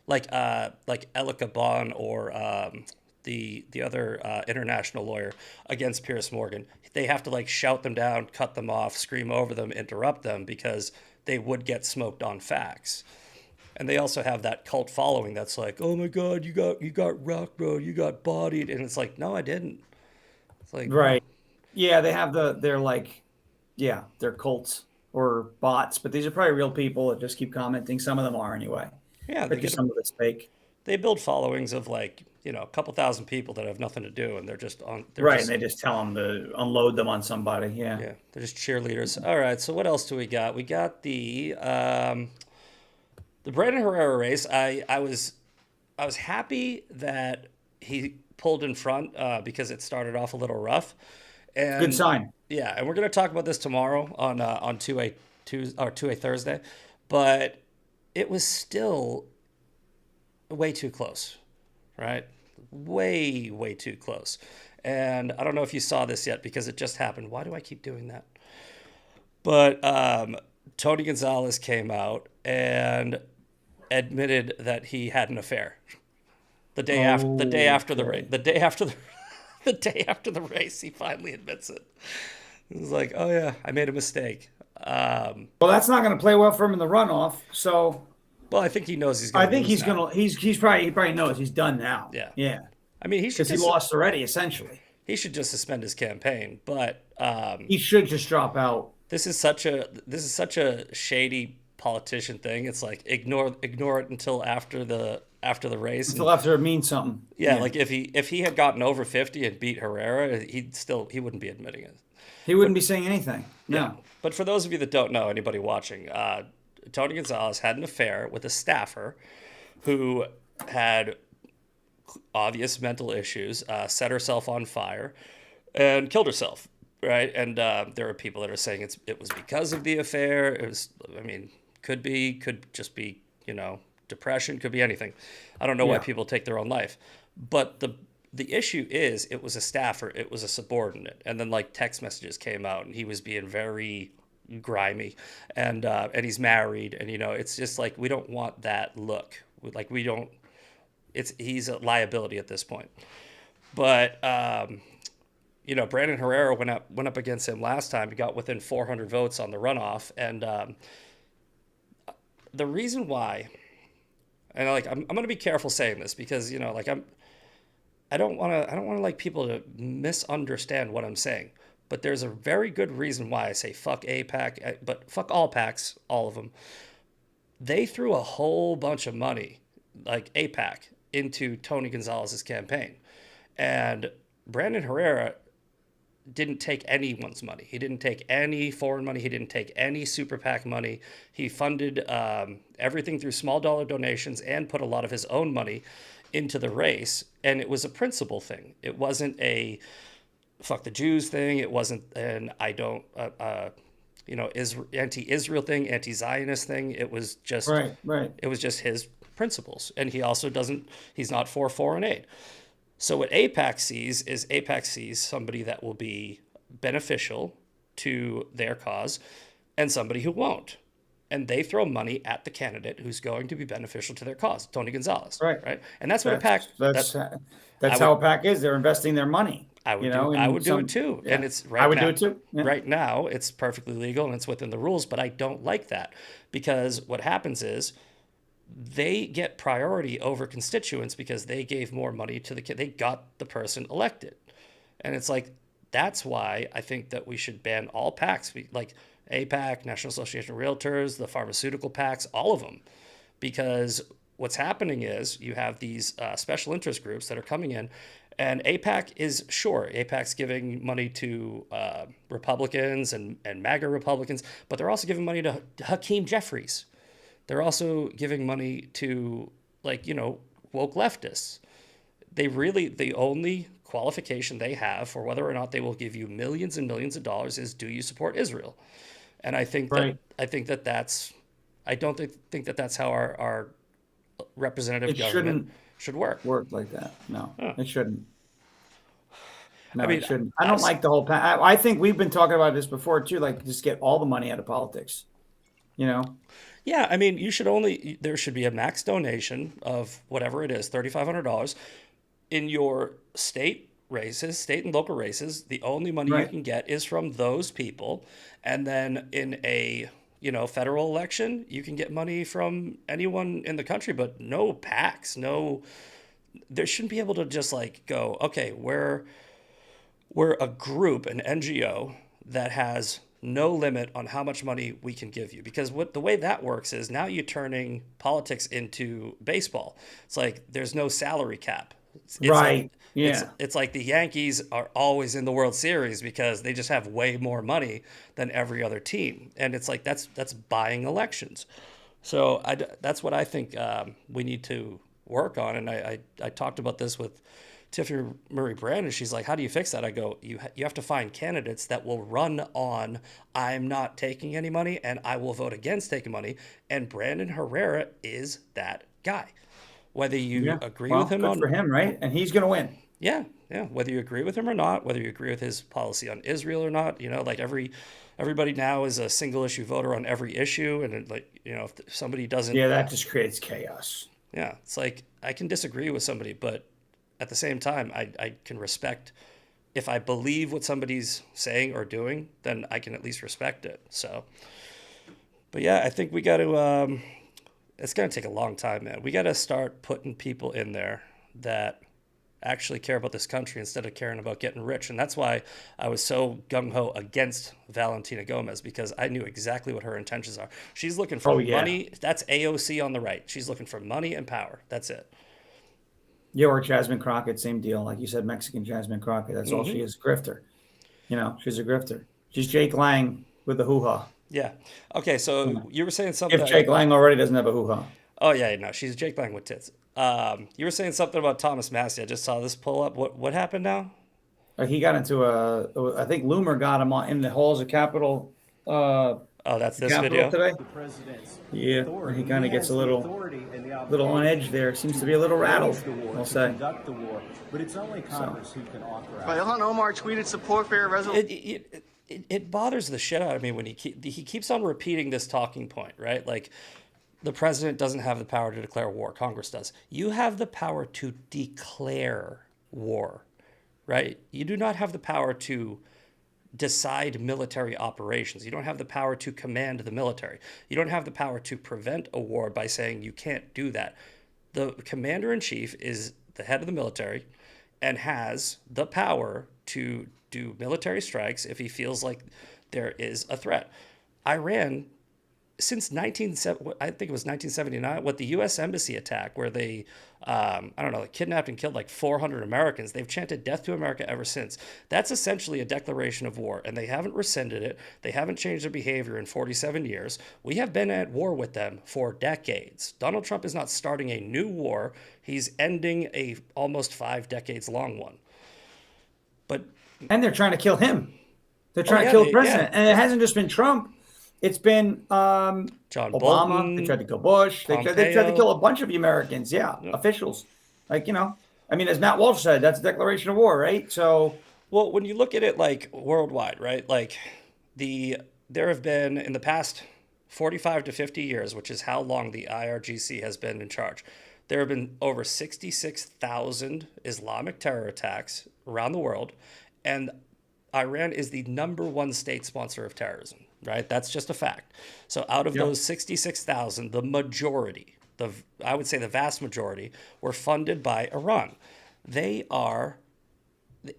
Speaker 1: like Elika Bon or the other international lawyer against Pierce Morgan, they have to like shout them down, cut them off, scream over them, interrupt them because they would get smoked on facts. And they also have that cult following that's like, oh my God, you got rocked, bro, you got bodied, and it's like, no, I didn't. It's like,
Speaker 2: Right. Yeah, they have they're cults or bots, but these are probably real people that just keep commenting. Some of them are anyway.
Speaker 1: yeah,
Speaker 2: But just some of it's fake.
Speaker 1: they build followings of like a couple thousand people that have nothing to do, and they're just on.
Speaker 2: Right, and they just tell them to unload them on somebody. Yeah.
Speaker 1: Yeah, they're just cheerleaders. All right, so what else do we got? We got the Brandon Herrera race. I was happy that he pulled in front because it started off a little rough. And
Speaker 2: Good sign.
Speaker 1: yeah, and we're going to talk about this tomorrow on 2A Thursday, but it was still way too close, right? Way too close. And I don't know if you saw this yet because it just happened. Why do I keep doing that? But Tony Gonzalez came out and admitted that he had an affair the day after the race. The day after the race, he finally admits it. It was like, oh yeah, I made a mistake.
Speaker 2: Well, that's not going to play well for him in the runoff. So
Speaker 1: Well, I think he knows he's
Speaker 2: I
Speaker 1: going to
Speaker 2: think
Speaker 1: lose
Speaker 2: he's
Speaker 1: now.
Speaker 2: gonna he probably knows he's done now.
Speaker 1: Yeah.
Speaker 2: Yeah,
Speaker 1: I mean,
Speaker 2: because he lost already essentially.
Speaker 1: he should just suspend his campaign. But
Speaker 2: He should just drop out.
Speaker 1: this is such a shady politician thing. It's like ignore it until after the race.
Speaker 2: Until after it means something.
Speaker 1: Yeah, like if he had gotten over 50 and beat Herrera, he wouldn't be admitting it.
Speaker 2: He wouldn't be saying anything. No.
Speaker 1: Yeah. But for those of you that don't know, anybody watching, Tony Gonzalez had an affair with a staffer who had obvious mental issues, set herself on fire, and killed herself. Right, and there are people that are saying it was because of the affair. It was, I mean, could just be, depression, could be anything. I don't know why people take their own life, but the issue is it was a staffer, it was a subordinate, and then like text messages came out, and he was being very grimy, and he's married, and it's just like we don't want that look. Like we don't. He's a liability at this point, but. Brandon Herrera went up against him last time. He got within 400 votes on the runoff, and the reason why, and I'm going to be careful saying this because I don't want to like people to misunderstand what I'm saying, but there's a very good reason why I say fuck AIPAC, but fuck all PACs, all of them. They threw a whole bunch of money, like AIPAC, into Tony Gonzalez's campaign, and Brandon Herrera didn't take anyone's money. He didn't take any foreign money. He didn't take any super PAC money. He funded everything through small dollar donations and put a lot of his own money into the race. And it was a principle thing. It wasn't a fuck the Jews thing. It wasn't an anti-Israel thing, anti-Zionist thing. It was just
Speaker 2: right.
Speaker 1: It was just his principles. And he also he's not for foreign aid. So what AIPAC sees somebody that will be beneficial to their cause and somebody who won't. And they throw money at the candidate who's going to be beneficial to their cause, Tony Gonzalez. Right. And that's what AIPAC...
Speaker 2: That's how a PAC is. They're investing their money.
Speaker 1: I would do it too. Yeah. And it's
Speaker 2: I would do it too. Yeah.
Speaker 1: Right now, it's perfectly legal and it's within the rules, but I don't like that because what happens is they get priority over constituents because they gave more money to they got the person elected. And it's like, that's why I think that we should ban all PACs, like AIPAC, National Association of Realtors, the pharmaceutical PACs, all of them. Because what's happening is you have these special interest groups that are coming in, and AIPAC's giving money to Republicans and MAGA Republicans, but they're also giving money to Hakeem Jeffries. They're also giving money to, woke leftists. The only qualification they have for whether or not they will give you millions and millions of dollars is, do you support Israel? And I think I don't think that that's how our representative government should work.
Speaker 2: Work like that. No, it shouldn't. No,
Speaker 1: it
Speaker 2: shouldn't. I don't like the whole. I think we've been talking about this before too. Like, just get all the money out of politics.
Speaker 1: Yeah, I mean, there should be a max donation of whatever it is, $3,500 in your state and local races. The only money you can get is from those people. And then in a, federal election, you can get money from anyone in the country, but no PACs, there shouldn't be able to just go, okay, we're a group, an NGO that has no limit on how much money we can give you, because the way that works is now you're turning politics into baseball. It's like there's no salary cap. It's like the Yankees are always in the World Series because they just have way more money than every other team, and it's like that's buying elections. So that's what I think we need to work on, and I talked about this with Tiffany Murray Brandon. She's like, how do you fix that? I go, you have to find candidates that will run on, I'm not taking any money and I will vote against taking money. And Brandon Herrera is that guy. Whether you agree with him
Speaker 2: for him, right? And he's going to win.
Speaker 1: Yeah. Whether you agree with him or not, whether you agree with his policy on Israel or not, everybody now is a single issue voter on every issue. And if somebody doesn't.
Speaker 2: Yeah, that just creates chaos.
Speaker 1: Yeah. It's like, I can disagree with somebody, but at the same time, I can respect if I believe what somebody's saying or doing, then I can at least respect it. So, but yeah, I think we got to. It's gonna take a long time, man. We got to start putting people in there that actually care about this country instead of caring about getting rich. And that's why I was so gung-ho against Valentina Gomez, because I knew exactly what her intentions are. She's looking for money. That's AOC on the right. She's looking for money and power. That's it.
Speaker 2: Yeah, or Jasmine Crockett, same deal. Like you said, Mexican Jasmine Crockett. That's all she is, grifter. You know, she's a grifter. She's Jake Lang with the hoo-ha.
Speaker 1: Yeah. Okay, so you were saying something.
Speaker 2: If Jake Lang already doesn't have a hoo-ha.
Speaker 1: Oh, yeah, no, she's Jake Lang with tits. You were saying something about Thomas Massey. I just saw this pull up. What happened now?
Speaker 2: He got into I think Loomer got him in the halls of Capitol.
Speaker 1: Oh, that's this
Speaker 2: Capitol
Speaker 1: video
Speaker 2: today. Yeah, and he kind of gets a little on edge there. Seems to be a little rattled, I'll say.
Speaker 4: But it's only Congress who can authorize.
Speaker 5: But Ilhan Omar tweeted support for your resolution.
Speaker 1: It bothers the shit out of me when he keeps on repeating this talking point, right? Like, the president doesn't have the power to declare war. Congress does. You have the power to declare war, right? You do not have the power to decide military operations. You don't have the power to command the military. You don't have the power to prevent a war by saying you can't do that. The commander-in-chief is the head of the military and has the power to do military strikes if he feels like there is a threat. Iran, since I think it was 1979, what the U.S. Embassy attack, where they, kidnapped and killed like 400 Americans. They've chanted death to America ever since. That's essentially a declaration of war, and they haven't rescinded it. They haven't changed their behavior in 47 years. We have been at war with them for decades. Donald Trump is not starting a new war. He's ending a almost 5 decades long one.
Speaker 2: And they're trying to kill him. They're trying to kill the president. And it hasn't just been Trump. It's been
Speaker 1: John
Speaker 2: Obama.
Speaker 1: Bolton,
Speaker 2: They tried to kill Bush. They tried to kill a bunch of the Americans. Yeah, officials. Like, as Matt Walsh said, that's a declaration of war, right? So,
Speaker 1: well, when you look at it like worldwide, right? Like there have been in the past 45 to 50 years, which is how long the IRGC has been in charge. There have been over 66,000 Islamic terror attacks around the world, and Iran is the #1 state sponsor of terrorism, right? That's just a fact. So out of those 66,000, the majority, I would say the vast majority, were funded by Iran.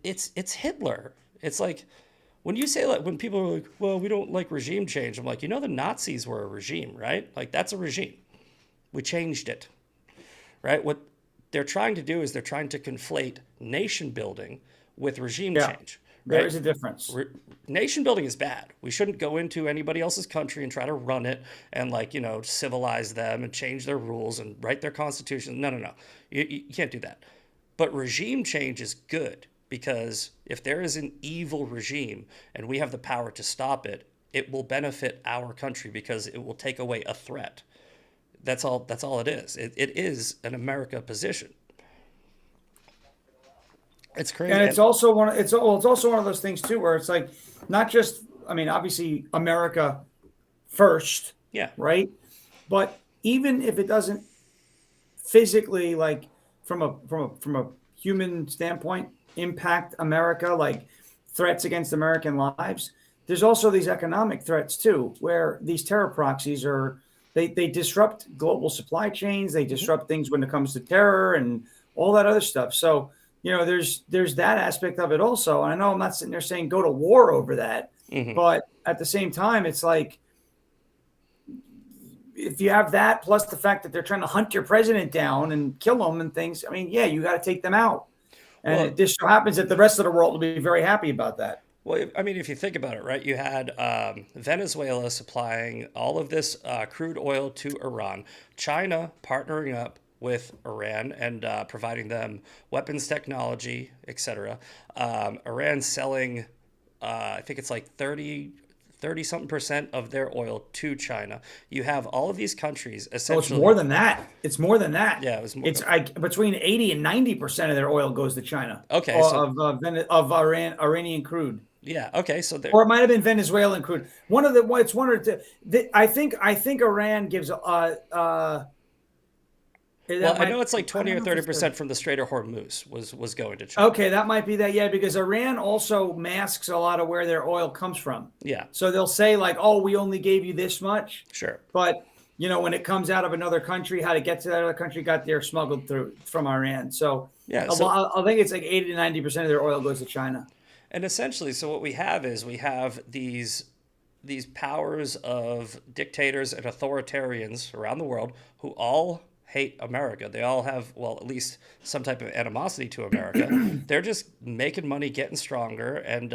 Speaker 1: It's Hitler. It's like, when you say, like, when people are like, well, we don't like regime change, I'm like, the Nazis were a regime, right? Like, that's a regime. We changed it, right? What they're trying to do is they're trying to conflate nation building with regime change. Right?
Speaker 2: There is a difference.
Speaker 1: Nation building is bad. We shouldn't go into anybody else's country and try to run it and, like, civilize them and change their rules and write their constitution. No. You can't do that. But regime change is good, because if there is an evil regime and we have the power to stop it, it will benefit our country because it will take away a threat. That's all it is. It is an America position. It's crazy.
Speaker 2: And it's also one of those things too, where it's like, not just, obviously America first.
Speaker 1: Yeah.
Speaker 2: Right. But even if it doesn't physically, like from a human standpoint, impact America, like threats against American lives, there's also these economic threats too, where these terror proxies they disrupt global supply chains. They disrupt things when it comes to terror and all that other stuff. So, there's that aspect of it also. And I know I'm not sitting there saying go to war over that, but at the same time, it's like, if you have that, plus the fact that they're trying to hunt your president down and kill him and things, you got to take them out. And it just so happens that the rest of the world will be very happy about that.
Speaker 1: Well, if you think about it, right, you had Venezuela supplying all of this crude oil to Iran, China partnering up with Iran and providing them weapons technology, etc. Iran selling, I think it's like 30-something% of their oil to China. You have all of these countries essentially.
Speaker 2: So it's more than that. It's more than that.
Speaker 1: Yeah, it was more.
Speaker 2: It's between 80 and 90% of their oil goes to China.
Speaker 1: Okay,
Speaker 2: of Iranian crude.
Speaker 1: Yeah. Okay. So
Speaker 2: or it might have been Venezuelan crude. I think Iran gives
Speaker 1: Well, I know it's like 20 or 30% from the Strait of Hormuz was going to China.
Speaker 2: Okay, that might be that. Yeah, because Iran also masks a lot of where their oil comes from.
Speaker 1: Yeah.
Speaker 2: So they'll say like, "Oh, we only gave you this much."
Speaker 1: Sure.
Speaker 2: But when it comes out of another country, how to get to that other country got there smuggled through from Iran. So
Speaker 1: yeah,
Speaker 2: I think it's like 80 to 90% of their oil goes to China.
Speaker 1: And essentially, so what we have is we have these powers of dictators and authoritarians around the world who all hate America. They all have, well, at least some type of animosity to America. They're just making money, getting stronger, and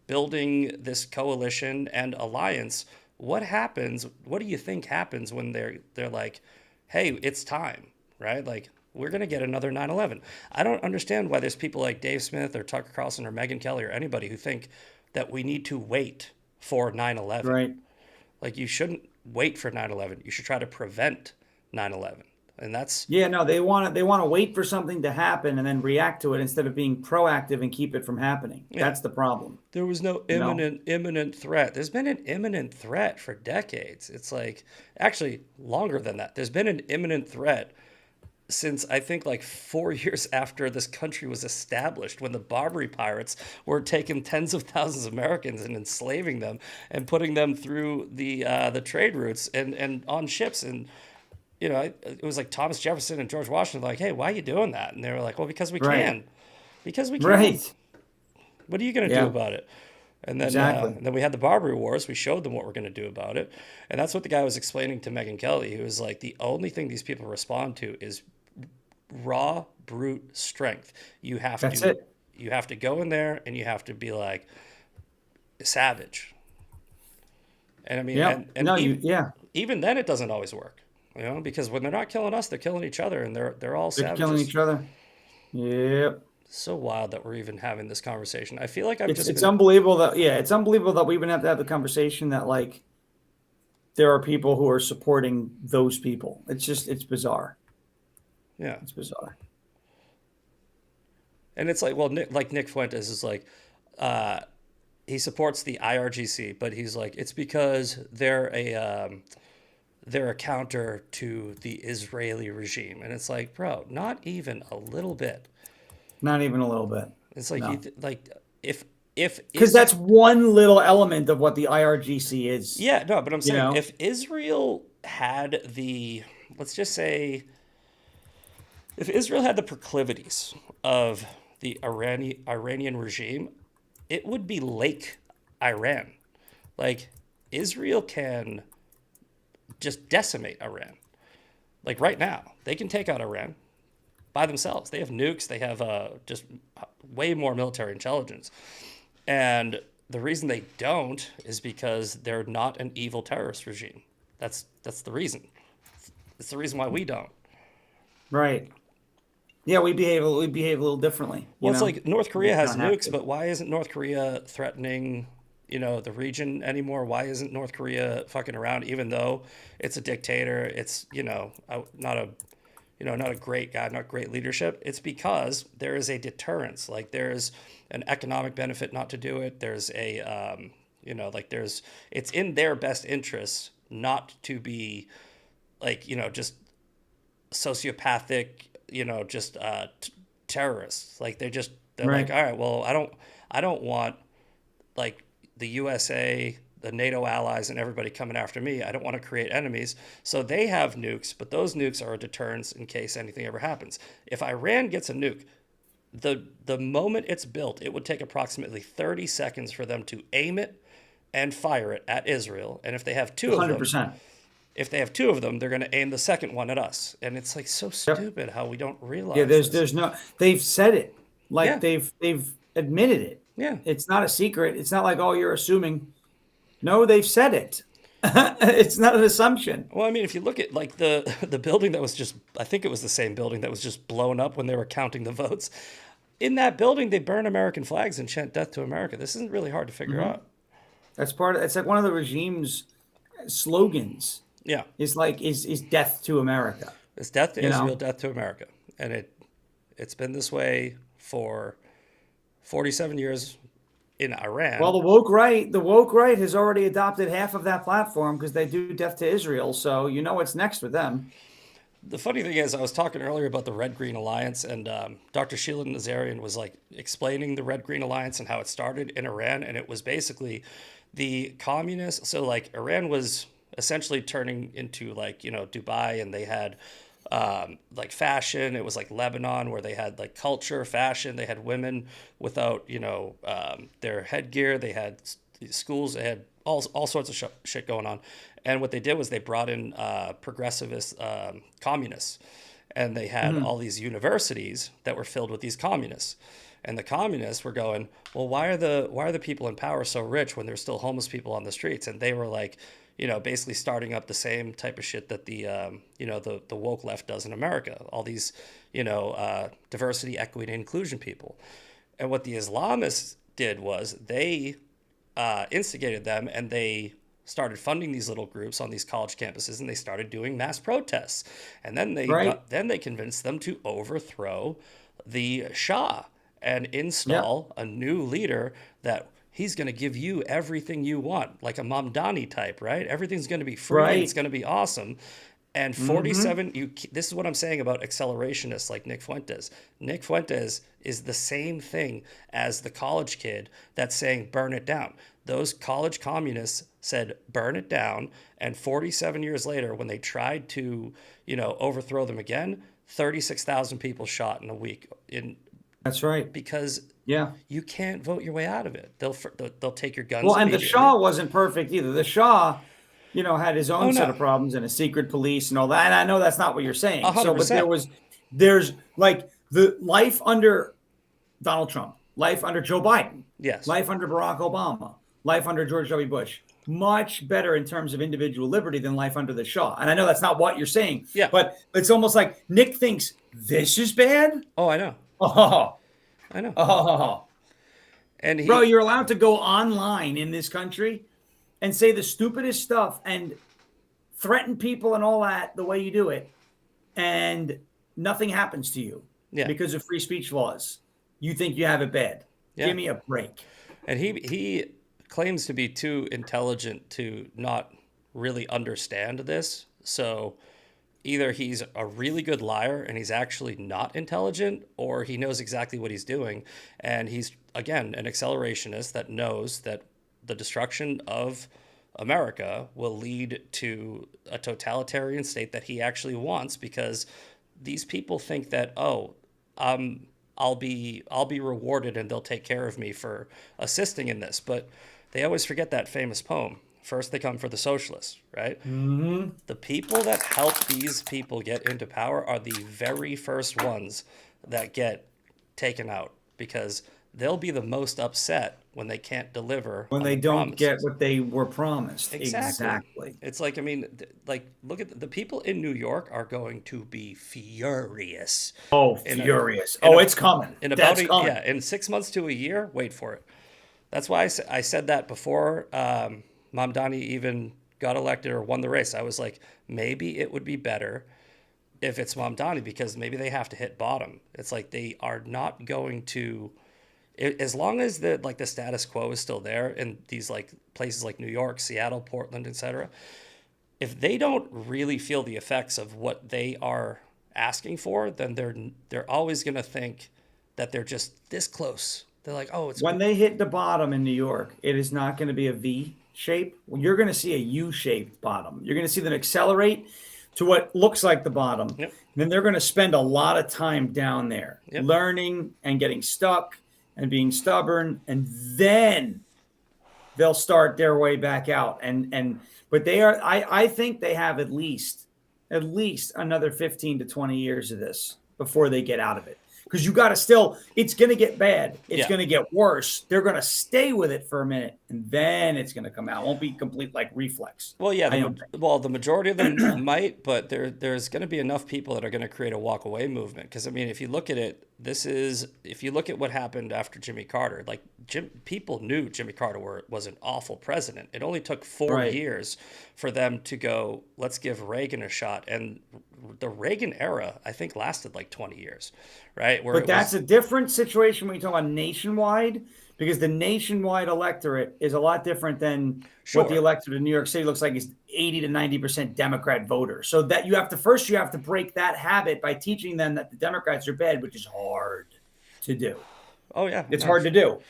Speaker 1: building this coalition and alliance. What happens? What do you think happens when they're like, hey, it's time, right? Like, we're going to get another 9/11. I don't understand why there's people like Dave Smith or Tucker Carlson or Megyn Kelly or anybody who think that we need to wait for 9/11.
Speaker 2: Right.
Speaker 1: Like, you shouldn't wait for 9/11. You should try to prevent 9/11. And that's
Speaker 2: they want to wait for something to happen and then react to it instead of being proactive and keep it from happening. Yeah. That's the problem.
Speaker 1: There was no imminent threat. There's been an imminent threat for decades. It's like, actually longer than that. There's been an imminent threat since I think like 4 years after this country was established, when the Barbary pirates were taking tens of thousands of Americans and enslaving them and putting them through the trade routes and on ships. And it was like Thomas Jefferson and George Washington, like, hey, why are you doing that? And they were like, well, because we can. Because we can.
Speaker 2: Right.
Speaker 1: What are you going to do about it? And then, and then we had the Barbary Wars. We showed them what we're going to do about it. And that's what the guy was explaining to Megyn Kelly. He was like, the only thing these people respond to is raw, brute strength. You have to go in there and you have to be like savage. And I mean, even then it doesn't always work, because when they're not killing us, they're killing each other, and they're all savages.
Speaker 2: They're killing each other. Yep.
Speaker 1: So wild that we're even having this conversation. I feel like
Speaker 2: it's unbelievable that we even have to have the conversation that like there are people who are supporting those people. It's bizarre.
Speaker 1: Yeah,
Speaker 2: it's bizarre.
Speaker 1: And it's like, well, Nick Fuentes is like, he supports the IRGC, but he's like, it's because they're a counter to the Israeli regime, and it's like, bro, not even a little bit.
Speaker 2: Not even a little bit.
Speaker 1: It's like, if
Speaker 2: because that's one little element of what the IRGC is.
Speaker 1: Yeah, no, but I'm saying if Israel had let's just say, if Israel had the proclivities of the Iranian regime, it would be Lake Iran. Like, Israel can just decimate Iran. Like, right now, they can take out Iran by themselves. They have nukes. They have just way more military intelligence. And the reason they don't is because they're not an evil terrorist regime. That's the reason. It's the reason why we don't.
Speaker 2: Right. Yeah, we behave a little differently.
Speaker 1: Well, it's like North Korea has nukes, but why isn't North Korea threatening, the region anymore? Why isn't North Korea fucking around, even though it's a dictator? It's, not a great guy, not great leadership. It's because there is a deterrence. Like, there's an economic benefit not to do it. There's a, it's in their best interest not to be like, just sociopathic, terrorists. Like, they're like, all right, well, I don't want like the USA, the NATO allies, and everybody coming after me. I don't want to create enemies. So they have nukes, but those nukes are a deterrence in case anything ever happens. If Iran gets a nuke, the moment it's built, it would take approximately 30 seconds for them to aim it and fire it at Israel. And if they have two of them, 100%. If they have two of them, they're going to aim the second one at us. And it's like so stupid how we don't realize.
Speaker 2: Yeah, there's no. They've said it. Like, they've admitted it.
Speaker 1: Yeah,
Speaker 2: it's not a secret. It's not like, oh, you're assuming. No, they've said it. It's not an assumption.
Speaker 1: Well, I mean, if you look at like the building that was just, I think it was the same building that was just blown up when they were counting the votes. In that building, they burn American flags and chant "Death to America." This isn't really hard to figure out.
Speaker 2: That's it's like one of the regime's slogans.
Speaker 1: Yeah,
Speaker 2: is death to America.
Speaker 1: It's death to Israel, death to America, and it's been this way for 47 years in Iran.
Speaker 2: Well, the woke right has already adopted half of that platform because they do death to Israel. So what's next with them.
Speaker 1: the funny thing is, I was talking earlier about the Red-Green Alliance, and Dr. Sheila Nazarian was like explaining the Red-Green Alliance and how it started in Iran, and it was basically the communists. So like Iran was essentially turning into like, you know, Dubai, and they had like fashion. It was like Lebanon, where they had like culture, fashion. They had women without, you know, their headgear. They had schools. They had all sorts of shit going on. And what they did was they brought in progressivist communists, and they had all these universities that were filled with these communists. And the communists were going, well, why are the people in power so rich when there's still homeless people on the streets? And they were like, you know, basically starting up the same type of shit that the you know, the woke left does in America. All these, you know, diversity, equity, and inclusion people. And what the Islamists did was they instigated them, and they started funding these little groups on these college campuses, and they started doing mass protests. And then they convinced them to overthrow the Shah and install a new leader that he's going to give you everything you want, like a Mamdani type, right? Everything's going to be free. And it's going to be awesome. And 47, this is what I'm saying about accelerationists like Nick Fuentes. Nick Fuentes is the same thing as the college kid that's saying burn it down. Those college communists said burn it down, and 47 years later, when they tried to, you know, overthrow them again, 36,000 people shot in a week.
Speaker 2: That's right.
Speaker 1: Because you can't vote your way out of it. They'll take your guns.
Speaker 2: Well, and the Shah wasn't perfect either. The Shah, you know, had his own set of problems and a secret police and all that. And I know that's not what you're saying.
Speaker 1: 100%.
Speaker 2: So, but there's like the life under Donald Trump, life under Joe Biden, life under Barack Obama, life under George W. Bush. Much better in terms of individual liberty than life under the Shah. And I know that's not what you're saying.
Speaker 1: Yeah.
Speaker 2: But it's almost like Nick thinks this is bad.
Speaker 1: Oh, I know.
Speaker 2: Oh,
Speaker 1: I know.
Speaker 2: Oh,
Speaker 1: and
Speaker 2: bro, you're allowed to go online in this country and say the stupidest stuff and threaten people and all that the way you do it, and nothing happens to you because of free speech laws. You think you have it bad. Give me a break.
Speaker 1: And he claims to be too intelligent to not really understand this. So either he's a really good liar and he's actually not intelligent, or he knows exactly what he's doing. And he's, again, an accelerationist that knows that the destruction of America will lead to a totalitarian state that he actually wants, because these people think that, I'll be rewarded and they'll take care of me for assisting in this. But they always forget that famous poem. First, they come for the socialists, right? Mm-hmm. The people that help these people get into power are the very first ones that get taken out, because they'll be the most upset when they can't deliver.
Speaker 2: When they don't get what they were promised.
Speaker 1: Exactly. It's like, I mean, like, look at the people in New York are going to be furious.
Speaker 2: Oh, furious. It's coming.
Speaker 1: In 6 months to a year, wait for it. That's why I said that before Mamdani even got elected or won the race. I was like, maybe it would be better if it's Mamdani, because maybe they have to hit bottom. It's like they are not going to, as long as the status quo is still there in these like places like New York, Seattle, Portland, etc. If they don't really feel the effects of what they are asking for, then they're always going to think that they're just this close. They're like, oh, it's
Speaker 2: when they hit the bottom in New York, it is not going to be a V shape. You're going to see a U-shaped bottom. You're going to see them accelerate to what looks like the bottom. Yep. Then they're going to spend a lot of time down there, learning and getting stuck and being stubborn, and then they'll start their way back out. But they are. I think they have at least another 15 to 20 years of this before they get out of it. Because you got to still, it's going to get bad. It's going to get worse. They're going to stay with it for a minute, and then it's going to come out. It won't be complete like reflex.
Speaker 1: Well, the majority of them might, but there's going to be enough people that are going to create a walk away movement. Because I mean, if you look at it, if you look at what happened after Jimmy Carter, like people knew Jimmy Carter was an awful president. It only took 4 years for them to go, let's give Reagan a shot. And the Reagan era, I think, lasted like 20 years, right?
Speaker 2: But that's a different situation when you talk about nationwide, because the nationwide electorate is a lot different than
Speaker 1: Sure.
Speaker 2: what the electorate in New York City looks like is 80 to 90% Democrat voters. So that you have to break that habit by teaching them that the Democrats are bad, which is hard to do.
Speaker 1: Oh yeah,
Speaker 2: It's
Speaker 1: no,
Speaker 2: hard to do.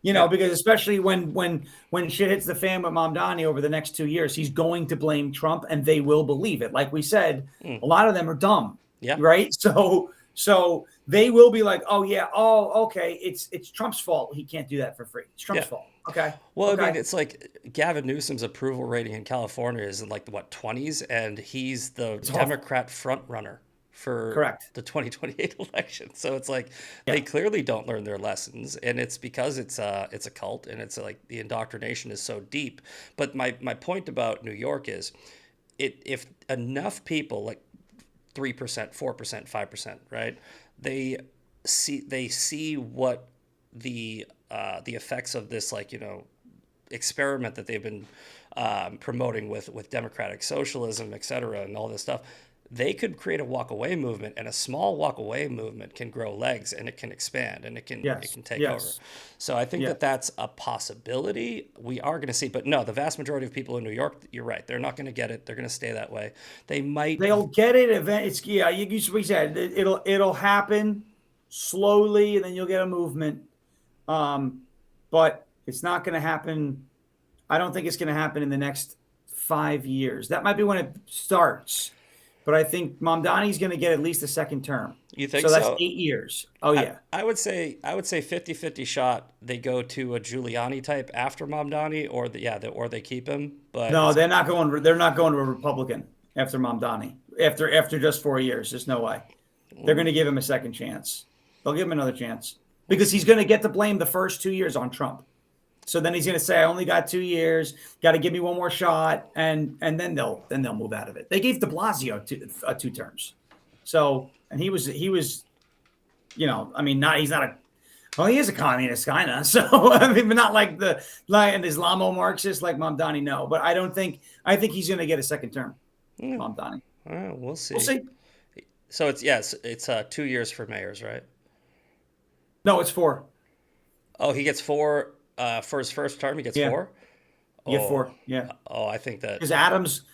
Speaker 1: Yeah.
Speaker 2: Because especially when shit hits the fan with Mamdani over the next 2 years, he's going to blame Trump, and they will believe it. Like we said, a lot of them are dumb,
Speaker 1: Yeah.
Speaker 2: right? So they will be like, oh yeah, oh okay, it's Trump's fault. He can't do that for free. It's Trump's fault. Okay.
Speaker 1: Well,
Speaker 2: okay.
Speaker 1: I mean, it's like Gavin Newsom's approval rating in California is in like the 20s, and he's the Democrat front runner for
Speaker 2: Correct.
Speaker 1: the 2028 election. So it's like they clearly don't learn their lessons, and it's because it's a cult, and it's like the indoctrination is so deep. But my point about New York is, if enough people, like 3%, 4%, 5%, right? They see what the effects of this, like, experiment that they've been promoting with democratic socialism, et cetera, and all this stuff. They could create a walk-away movement, and a small walk-away movement can grow legs, and it can expand, and it can take over. So I think that that's a possibility. We are going to see, but no, the vast majority of people in New York, you're right, they're not going to get it. They're going to stay that way.
Speaker 2: They'll get it. We said it'll happen slowly, and then you'll get a movement. But it's not going to happen. I don't think it's going to happen in the next 5 years. That might be when it starts. But I think Mamdani's going to get at least a second term.
Speaker 1: You think so?
Speaker 2: So that's 8 years. Oh yeah.
Speaker 1: I would say 50-50 shot they go to a Giuliani type after Mamdani, or they keep him. But
Speaker 2: no, they're not going to a Republican after Mamdani. After just 4 years, there's no way. They're going to give him a second chance. They'll give him another chance because he's going to get to blame the first 2 years on Trump. So then he's going to say, "I only got 2 years. Got to give me one more shot," and then they'll move out of it. They gave De Blasio 2 terms. So, and he was, he's not he is a communist kind of. So I mean, but not like an Islamo-Marxist like Mamdani. No, but I think he's going to get a second term. Mamdani.
Speaker 1: We'll see.
Speaker 2: We'll see.
Speaker 1: So it's 2 years for mayors, right?
Speaker 2: No, it's 4.
Speaker 1: Oh, he gets 4 for his first term. He gets 4.
Speaker 2: You get 4. Yeah.
Speaker 1: Oh, I think that
Speaker 2: because Adams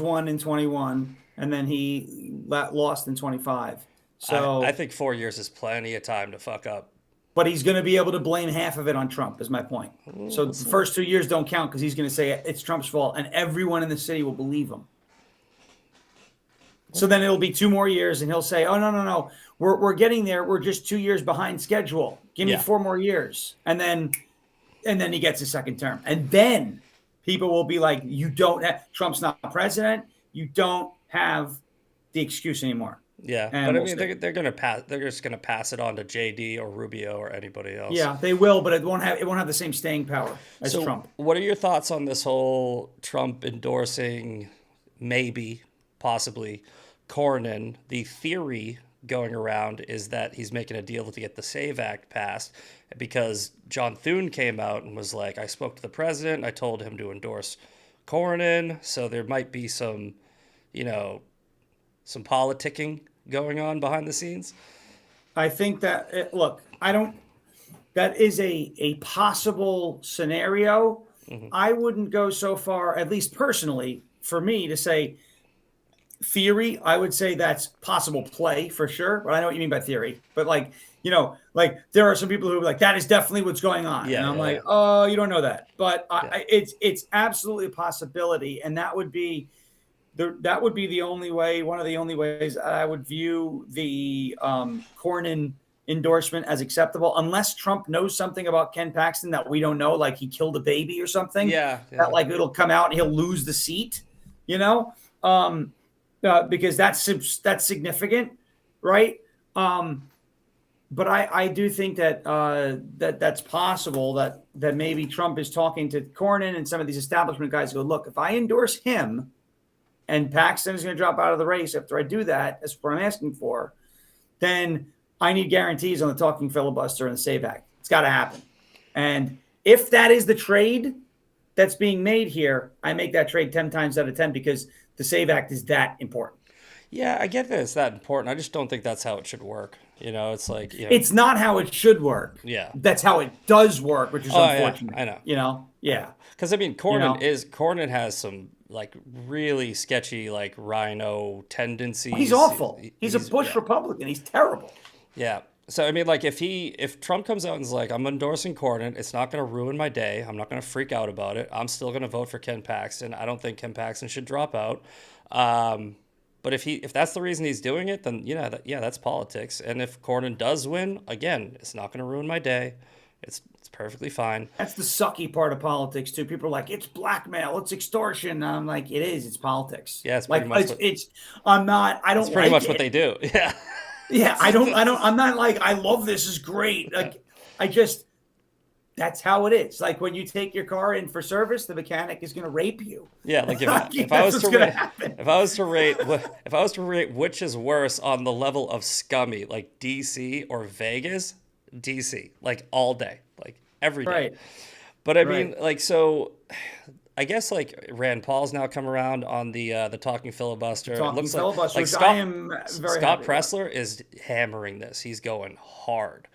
Speaker 2: won in 21, and then he lost in 25. So
Speaker 1: I think 4 years is plenty of time to fuck up.
Speaker 2: But he's going to be able to blame half of it on Trump, is my point. So the first 2 years don't count because he's going to say it's Trump's fault, and everyone in the city will believe him. So then it'll be 2 more years, and he'll say, "Oh no, we're getting there. We're just 2 years behind schedule. Give me 4 more years," and then he gets a second term, and then people will be like, Trump's not president. You don't have the excuse anymore.
Speaker 1: Yeah,
Speaker 2: and
Speaker 1: but I mean, they're gonna pass. They're just gonna pass it on to JD or Rubio or anybody else.
Speaker 2: Yeah, they will, but it won't have the same staying power as Trump.
Speaker 1: What are your thoughts on this whole Trump endorsing, maybe, possibly, Cornyn? The theory going around is that he's making a deal to get the SAVE Act passed because John Thune came out and was like, "I spoke to the president. I told him to endorse Cornyn." So there might be some politicking going on behind the scenes.
Speaker 2: I think that that is a possible scenario. Mm-hmm. I wouldn't go so far, at least personally, for me to say theory. I would say that's possible play for sure, but I know what you mean by theory. But like there are some people who are like, that is definitely what's going on. Yeah, and I'm like, oh, you don't know that. But it's absolutely a possibility. And that would be the only way, one of the only ways I would view the Cornyn endorsement as acceptable, unless Trump knows something about Ken Paxton that we don't know, like he killed a baby or something. Yeah. That like it'll come out and he'll lose the seat, because that's significant, right? But I do think that that's possible that maybe Trump is talking to Cornyn and some of these establishment guys who go, look, if I endorse him and Paxton is going to drop out of the race after I do that, that's what I'm asking for, then I need guarantees on the talking filibuster and the SAVE Act. It's got to happen. And if that is the trade that's being made here, I make that trade 10 times out of 10 because the SAVE Act is that important.
Speaker 1: Yeah, I get that it's that important. I just don't think that's how it should work. You know, it's like, you know,
Speaker 2: It's not how it should work.
Speaker 1: Yeah.
Speaker 2: That's how it does work, which is unfortunate.
Speaker 1: Yeah, I know.
Speaker 2: You know? Yeah.
Speaker 1: Because I mean, Cornyn has some like really sketchy like rhino tendencies.
Speaker 2: He's awful. He's a Bush Republican. He's terrible.
Speaker 1: Yeah. So I mean, like if Trump comes out and is like, I'm endorsing Cornyn, it's not going to ruin my day. I'm not going to freak out about it. I'm still going to vote for Ken Paxton. I don't think Ken Paxton should drop out. But if that's the reason he's doing it, then that's politics. And if Cornyn does win, again, it's not going to ruin my day. It's perfectly fine.
Speaker 2: That's the sucky part of politics too. People are like, it's blackmail, it's extortion. And I'm like, it is. It's politics.
Speaker 1: Yeah, it's
Speaker 2: like
Speaker 1: pretty much.
Speaker 2: That's
Speaker 1: pretty much what they do. Yeah.
Speaker 2: Yeah, I'm not like, I love this is great. Like, that's how it is. Like when you take your car in for service, the mechanic is going to rape you.
Speaker 1: Yeah, like if I was to rate which is worse on the level of scummy, like DC or Vegas, DC, like all day, like every day.
Speaker 2: Right.
Speaker 1: But I mean, like, so I guess like Rand Paul's now come around on the talking filibuster. It looks
Speaker 2: filibuster,
Speaker 1: like Scott Pressler is hammering this. He's going hard,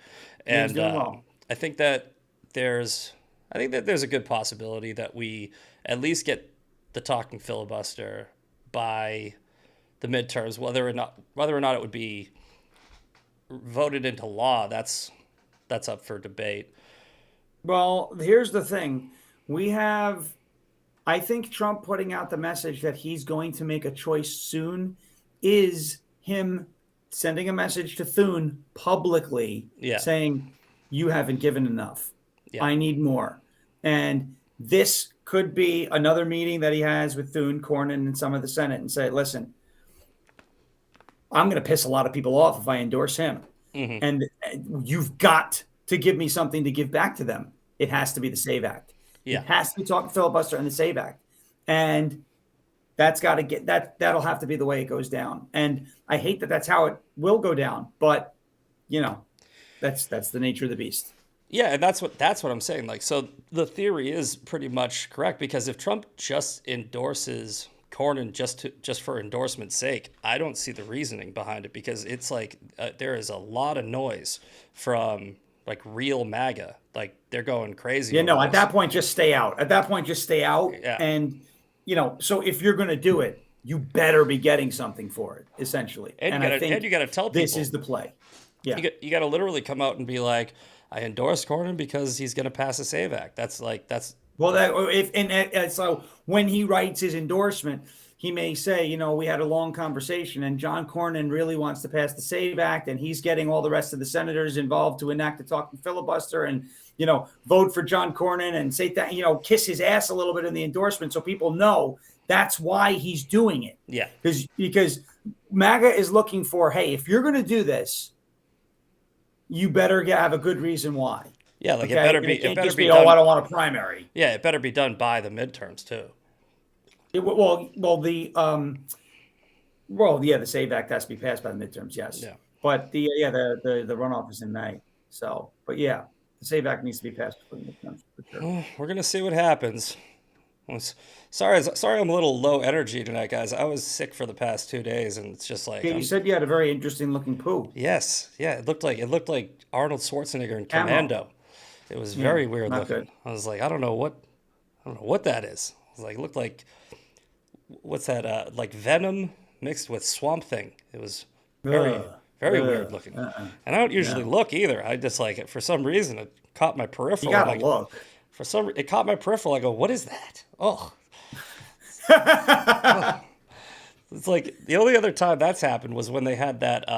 Speaker 1: and I think that there's a good possibility that we at least get the talking filibuster by the midterms, whether or not it would be voted into law. That's up for debate.
Speaker 2: Well, here's the thing. I think Trump putting out the message that he's going to make a choice soon is him sending a message to Thune publicly saying, you haven't given enough. Yeah. I need more. And this could be another meeting that he has with Thune, Cornyn, and some of the Senate and say, listen, I'm going to piss a lot of people off if I endorse him. Mm-hmm. And you've got to give me something to give back to them. It has to be the SAVE Act. Yeah. It has to be talking filibuster and the SAVE Act. And that's got to get that'll have to be the way it goes down. And I hate that that's how it will go down, but that's the nature of the beast.
Speaker 1: Yeah, and that's what I'm saying. Like, so the theory is pretty much correct, because if Trump just endorses Cornyn just for endorsement's sake, I don't see the reasoning behind it, because it's like there is a lot of noise from like real MAGA. Like they're going crazy.
Speaker 2: Yeah, no, at that point, just stay out. Yeah. And, so if you're going to do it, you better be getting something for it, essentially. And
Speaker 1: you got to tell people
Speaker 2: this is the play. Yeah.
Speaker 1: You got to literally come out and be like, I endorse Cornyn because he's going to pass a SAVE Act.
Speaker 2: So when he writes his endorsement, he may say, we had a long conversation and John Cornyn really wants to pass the SAVE Act, and he's getting all the rest of the senators involved to enact the talking filibuster and, vote for John Cornyn and say that, kiss his ass a little bit in the endorsement so people know that's why he's doing it.
Speaker 1: Yeah.
Speaker 2: Because MAGA is looking for, hey, if you're going to do this, you better have a good reason why.
Speaker 1: Yeah, like
Speaker 2: okay?
Speaker 1: it better be
Speaker 2: done. Oh, I don't want a primary.
Speaker 1: Yeah, it better be done by the midterms too.
Speaker 2: The SAVE Act has to be passed by the midterms. Yes. Yeah. But the runoff is in May. So, but yeah, the SAVE Act needs to be passed before the midterms. For sure.
Speaker 1: Well, we're gonna see what happens. Sorry, I'm a little low energy tonight, guys. I was sick for the past 2 days, and it's just like
Speaker 2: you said you had a very interesting looking poo.
Speaker 1: Yes, yeah, it looked like Arnold Schwarzenegger in Commando. It was very weird looking. Good. I was like, I don't know what that is. I was like, it looked like, what's that? Like Venom mixed with Swamp Thing. It was very weird looking. And I don't usually look either. I just for some reason it caught my peripheral.
Speaker 2: You gotta look.
Speaker 1: It caught my peripheral. I go, what is that? Oh. It's like the only other time that's happened was when they had that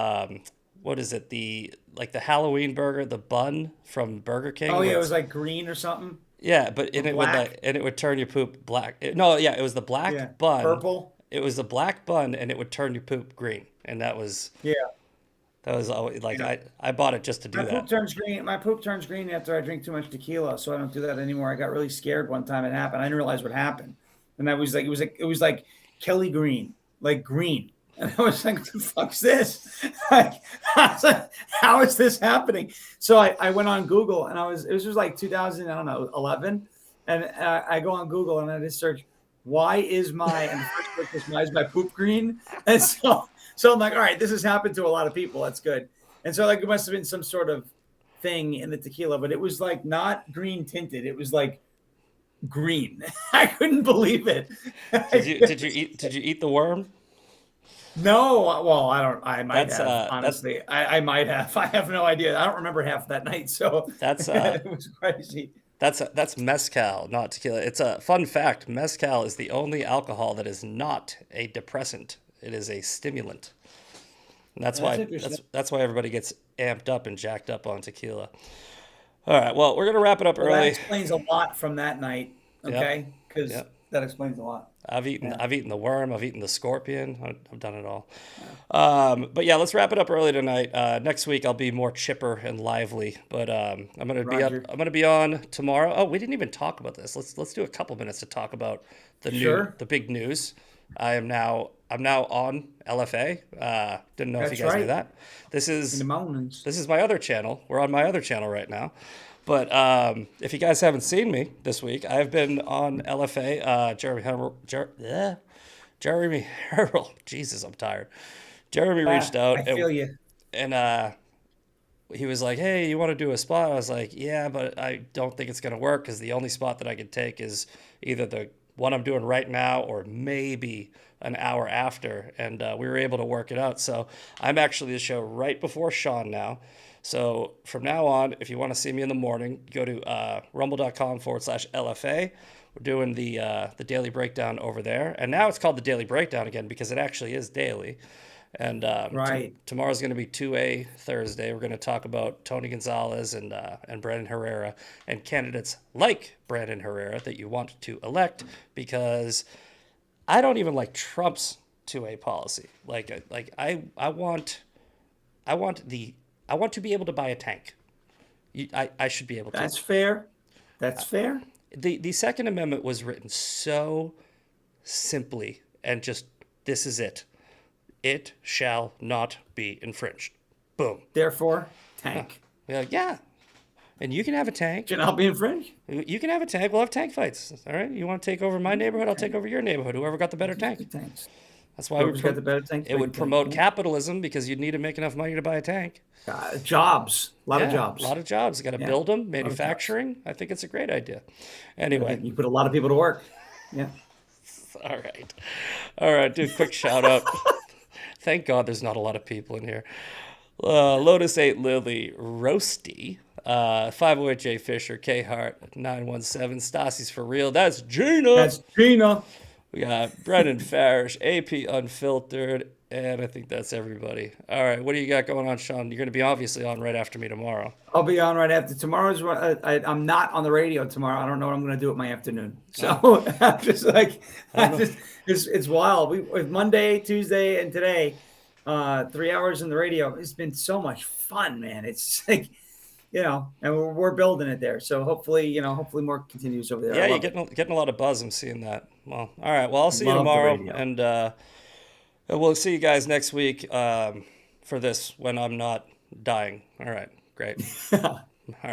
Speaker 1: what is it, the Halloween burger, the bun from Burger King.
Speaker 2: Oh yeah, it was like green or something.
Speaker 1: Yeah, but it would turn your poop black. It was the black bun.
Speaker 2: Purple.
Speaker 1: It was the black bun, and it would turn your poop green, and that was That was always like I bought it just to do that.
Speaker 2: My poop turns green after I drink too much tequila, so I don't do that anymore. I got really scared one time it happened. I didn't realize what happened, and it was like Kelly green, like green, and I was like, "What the fuck's this? Like, how is this happening?" So I went on Google, and it was just like 2011, and I go on Google and I just search, "Why is my?" And the first why is my poop green? And so I'm like, all right, this has happened to a lot of people. That's good. And so like it must have been some sort of thing in the tequila, but it was like not green tinted. It was like green. I couldn't believe it.
Speaker 1: Did you eat the worm?
Speaker 2: No, well, I might
Speaker 1: That's
Speaker 2: have, honestly. I might have. I have no idea. I don't remember half that night, so
Speaker 1: that's
Speaker 2: it was crazy.
Speaker 1: that's mezcal, not tequila. It's a fun fact. Mezcal is the only alcohol that is not a depressant. It is a stimulant. And that's why everybody gets amped up and jacked up on tequila. All right, well, we're gonna wrap it up
Speaker 2: That
Speaker 1: early.
Speaker 2: explains a lot from that night, okay? Because that explains a lot.
Speaker 1: I've eaten the worm. I've eaten the scorpion. I've done it all. But yeah, let's wrap it up early tonight. Next week I'll be more chipper and lively. But I'm gonna be on tomorrow. Oh, we didn't even talk about this. Let's do a couple minutes to talk about the big news. I'm now on LFA. Didn't know if you guys knew that. This is my other channel. We're on my other channel right now. But if you guys haven't seen me this week, I've been on LFA. Jeremy Harrell. Jesus, I'm tired. Jeremy reached out.
Speaker 2: I feel you.
Speaker 1: And he was like, hey, you want to do a spot? I was like, yeah, but I don't think it's going to work because the only spot that I could take is either the one I'm doing right now or maybe an hour after. And we were able to work it out. So I'm actually the show right before Shawn now. So from now on, if you want to see me in the morning, go to rumble.com/LFA. We're doing the daily breakdown over there. And now it's called the daily breakdown again because it actually is daily. And tomorrow's going to be 2A Thursday. We're going to talk about Tony Gonzalez and Brandon Herrera and candidates like Brandon Herrera that you want to elect because I don't even like Trump's 2A policy. I want to be able to buy a tank. I should be able to.
Speaker 2: That's fair. That's fair.
Speaker 1: The Second Amendment was written so simply and just, this is it. It shall not be infringed. Boom.
Speaker 2: Therefore, tank.
Speaker 1: Yeah. And you can have a tank.
Speaker 2: Should not be infringed.
Speaker 1: You can have a tank. We'll have tank fights. All right. You want to take over my neighborhood? I'll take over your neighborhood. Whoever got the better tank.
Speaker 2: Tanks.
Speaker 1: That's why
Speaker 2: got the better tank.
Speaker 1: It would promote capitalism because you'd need to make enough money to buy a tank.
Speaker 2: Jobs. A lot of jobs.
Speaker 1: A lot of jobs. You got to build them. Manufacturing. I think it's a great idea. Anyway.
Speaker 2: You put a lot of people to work. Yeah.
Speaker 1: All right. Do a quick shout out. Thank God there's not a lot of people in here. Lotus 8 Lily Roasty. 508 J Fisher, K Hart, 917, Stassi's for real. That's Gina. We got Brendan Farash, AP Unfiltered, and I think that's everybody. All right, what do you got going on, Shawn? You're going to be obviously on right after me tomorrow.
Speaker 2: I'll be on right after tomorrow's. I'm not on the radio tomorrow. I don't know what I'm going to do with my afternoon. So I'm just like, it's wild. With Monday, Tuesday, and today, 3 hours in the radio. It's been so much fun, man. It's like, and we're building it there. So hopefully more continues over there.
Speaker 1: Yeah, you're getting a lot of buzz. I'm seeing that. Well, all right. Well, I'll see you tomorrow, and we'll see you guys next week for this when I'm not dying. All right, great. All right.